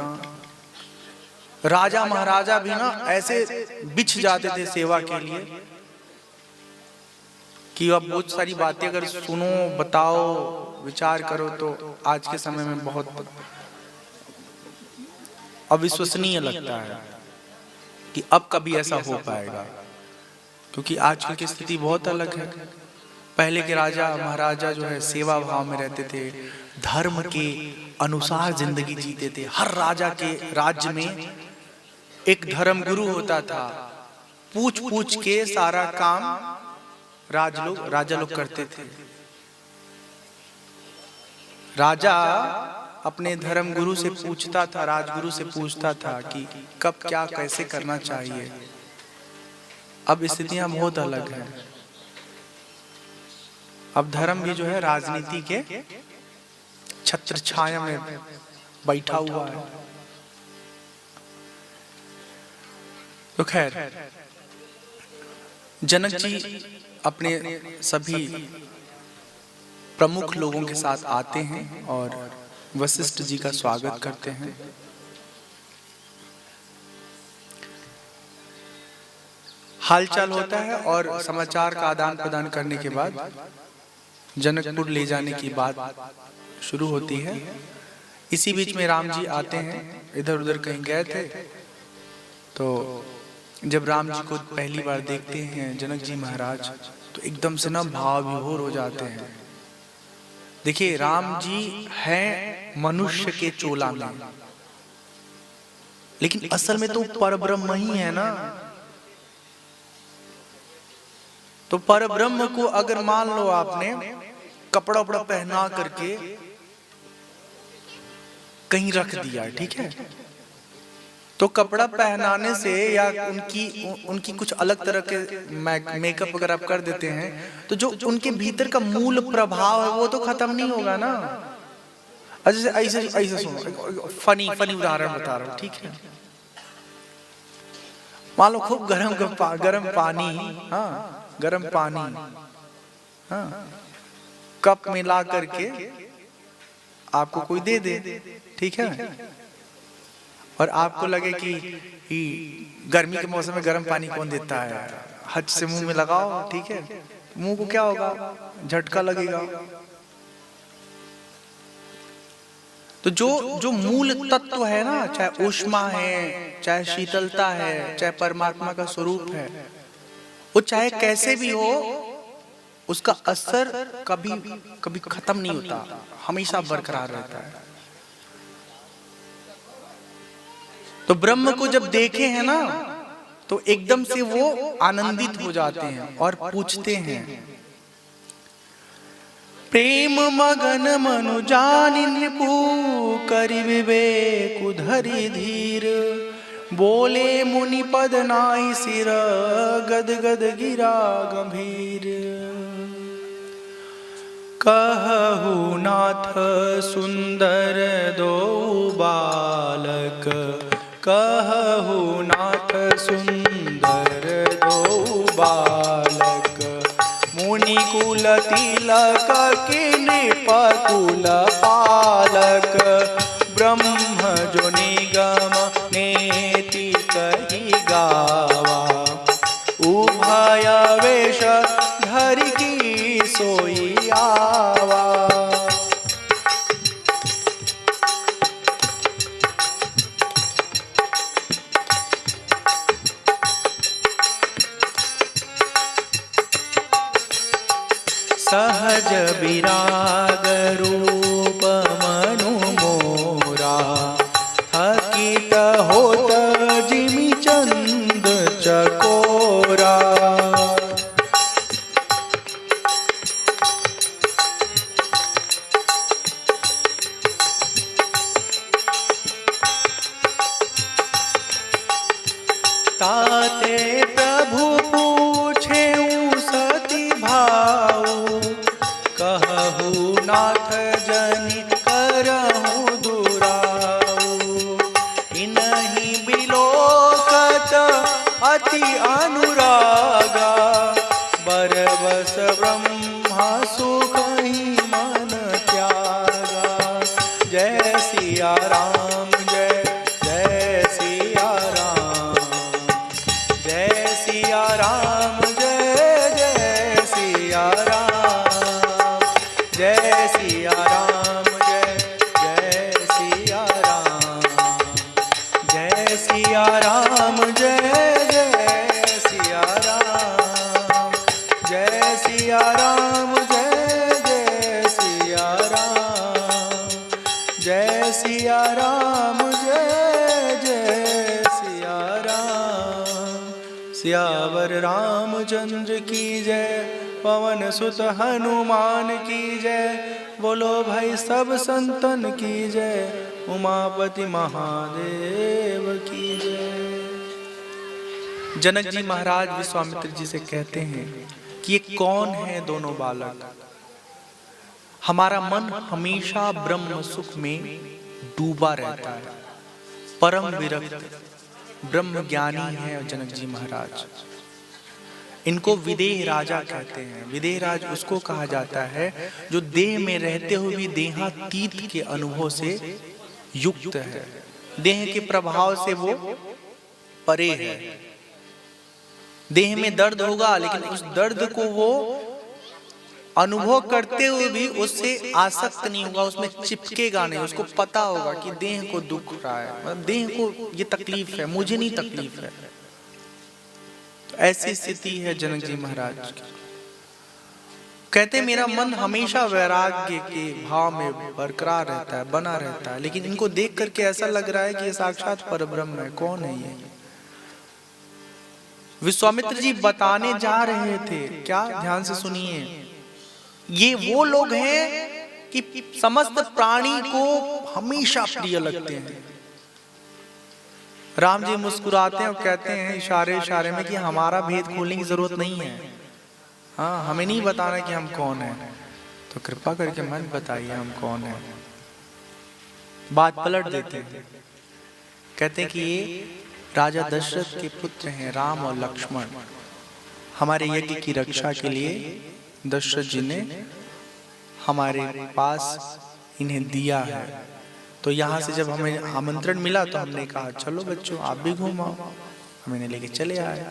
राजा महाराजा भी ना ऐसे बिछ जाते थे सेवा के लिए कि अब बहुत सारी बातें अगर सुनो, बताओ, विचार करो तो आज के समय में बहुत अविश्वसनीय लगता है कि अब कभी ऐसा हो पाएगा, क्योंकि आजकल की स्थिति बहुत अलग है। पहले के राजा महाराजा जो है सेवा भाव में रहते थे, धर्म के अनुसार जिंदगी जीते थे। हर राजा के राज्य में एक धर्म गुरु होता था, पूछ पूछ के सारा काम राजा लोग करते थे। राजा अपने धर्म गुरु से पूछता था, राजगुरु से पूछता था कि कब क्या कैसे करना चाहिए। अब स्थितियां बहुत अलग हैं। अब धर्म भी जो है राजनीति के छत्र छाया में बैठा हुआ है। तो खैर, जनक जी अपने सभी प्रमुख लोगों के साथ आते हैं और वशिष्ठ जी का स्वागत करते हैं। हालचाल होता है और समाचार का आदान प्रदान करने के बाद जनकपुर ले जाने की बात शुरू होती है। इसी बीच में राम जी आते हैं, इधर उधर कहीं गए थे। तो जब राम जी को पहली बार देखते हैं जनक जी महाराज, तो एकदम से ना भाव विभोर हो जाते हैं। देखिए, राम जी हैं मनुष्य के चोला में, लेकिन असल में तो परब्रह्म ही है ना। तो परब्रह्म को अगर मान लो आपने कपड़ा उपड़ा पहना करके कहीं रख दिया, ठीक है, तो कपड़ा पहनाने से या उनकी कुछ अलग तरह के मेकअप अगर आप कर देते हैं, तो जो उनके भीतर का मूल प्रभाव है वो तो खत्म नहीं होगा ना। ऐसे सुनो, फनी उदाहरण बता रहा हूँ, ठीक है। मान लो खूब गरम पानी, हाँ, गरम पानी, हाँ, कप में ला करके आपको कोई दे दे, ठीक है, और आपको लगे कि गर्मी के मौसम में गर्म पानी कौन देता है, हज से मुंह में लगाओ, ठीक है, मुंह को क्या होगा, झटका लगेगा। तो जो मूल तत्व है ना, चाहे ऊष्मा है, चाहे शीतलता है, चाहे परमात्मा का स्वरूप है, वो चाहे कैसे भी हो, उसका असर कभी खत्म नहीं होता, हमेशा बरकरार रहता है। तो ब्रह्म को जब देखे हैं ना, तो एकदम से वो आनंदित हो जाते हैं और पूछते हैं, प्रेम मगन मनु जानि नृपु करि विवेक धरि धीर, बोले मुनि पद नाहि सिर गद गद गिरा गंभीर। कहु नाथ सुंदर दो बालक, कहु नाथ सुंदर दो बालक, मुनि कुल तिलक की नृपकुल पालक, ब्रह्म जो निगम नेति कही गावा, उभय वेश धरि की सोई आवा। सहज विराग रूप मनु मोरा, थकित होत जिमि चंद चकोरा। ताते प्रभु पूछे सती भाऊ, कहु नाथ जनि करहु दुराऊ। इनहि बिलोकत अति अनुरागा, बरबस ब्रह्मा सुखहि मन त्यागा। जय सिया राम जय जय सिया राम, जय सिया राम जय जय सिया राम, जय सिया राम जय जय सिया राम, जय सिया राम जय जय सिया राम, जय सिया राम जय जय सिया राम, जय सिया राम जय जय सिया राम। सियावर रामचंद्र की जय, पवन सुत हनुमान की जय, बोलो भाई सब संतन की जय, उमापति महादेव की जय। जनक जी महाराज विश्वामित्र जी से कहते हैं कि ये कौन है दोनों बालक। हमारा मन हमेशा ब्रह्म सुख में डूबा रहता है, परम विरक्त ब्रह्म ज्ञानी है जनक जी महाराज। इनको विदेह राजा कहते हैं। विदेह राज उसको कहा जाता है जो देह में रहते हुए भी देहातीत के अनुभव से युक्त है, देह के प्रभाव से वो परे है। देह में दर्द होगा लेकिन उस दर्द को वो अनुभव करते हुए भी उससे आसक्त नहीं होगा, उसमें चिपकेगा नहीं। उसको पता होगा कि देह को दुख रहा है, मतलब देह को ये तकलीफ है, मुझे नहीं तकलीफ है। तो ऐसी स्थिति है जनक जी महाराज की। कहते मेरा मन हमेशा वैराग्य के भाव में बरकरार रहता है, बना रहता है, लेकिन इनको देख करके ऐसा लग रहा है कि ये साक्षात परब्रह्म है। कौन है ये? विश्वामित्र जी बताने जा रहे थे क्या, ध्यान से सुनिए। ये वो लोग हैं कि समस्त प्राणी को हमेशा प्रिय लगते हैं। राम जी मुस्कुराते हैं और कहते हैं इशारे इशारे में कि हमारा भेद खोलने की जरूरत नहीं है, हाँ हमें नहीं बताना कि हम कौन हैं, तो कृपा करके मत बताइए हम कौन हैं। बात पलट देते हैं, कहते हैं कि ये राजा दशरथ के पुत्र हैं राम और लक्ष्मण। हमारे यज्ञ की रक्षा के लिए दशरथ जी ने हमारे पास इन्हें दिया है। तो यहाँ से जब हमें आमंत्रण मिला तो हमने कहा चलो बच्चों आप भी घूमाओ, हम इन्हें लेके चले आए।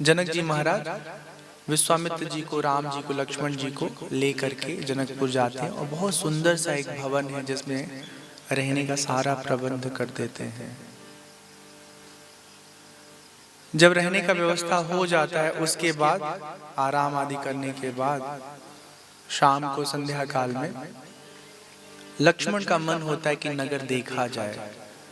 जनक जी महाराज विश्वामित्र जी को, राम जी को, लक्ष्मण जी को लेकर के जनकपुर जाते हैं और बहुत सुंदर सा एक भवन है जिसमें रहने का सारा प्रबंध कर देते हैं। जब रहने का व्यवस्था हो जाता है उसके बाद आराम आदि करने के बाद शाम को संध्या काल में लक्ष्मण का मन होता है कि नगर देखा जाए।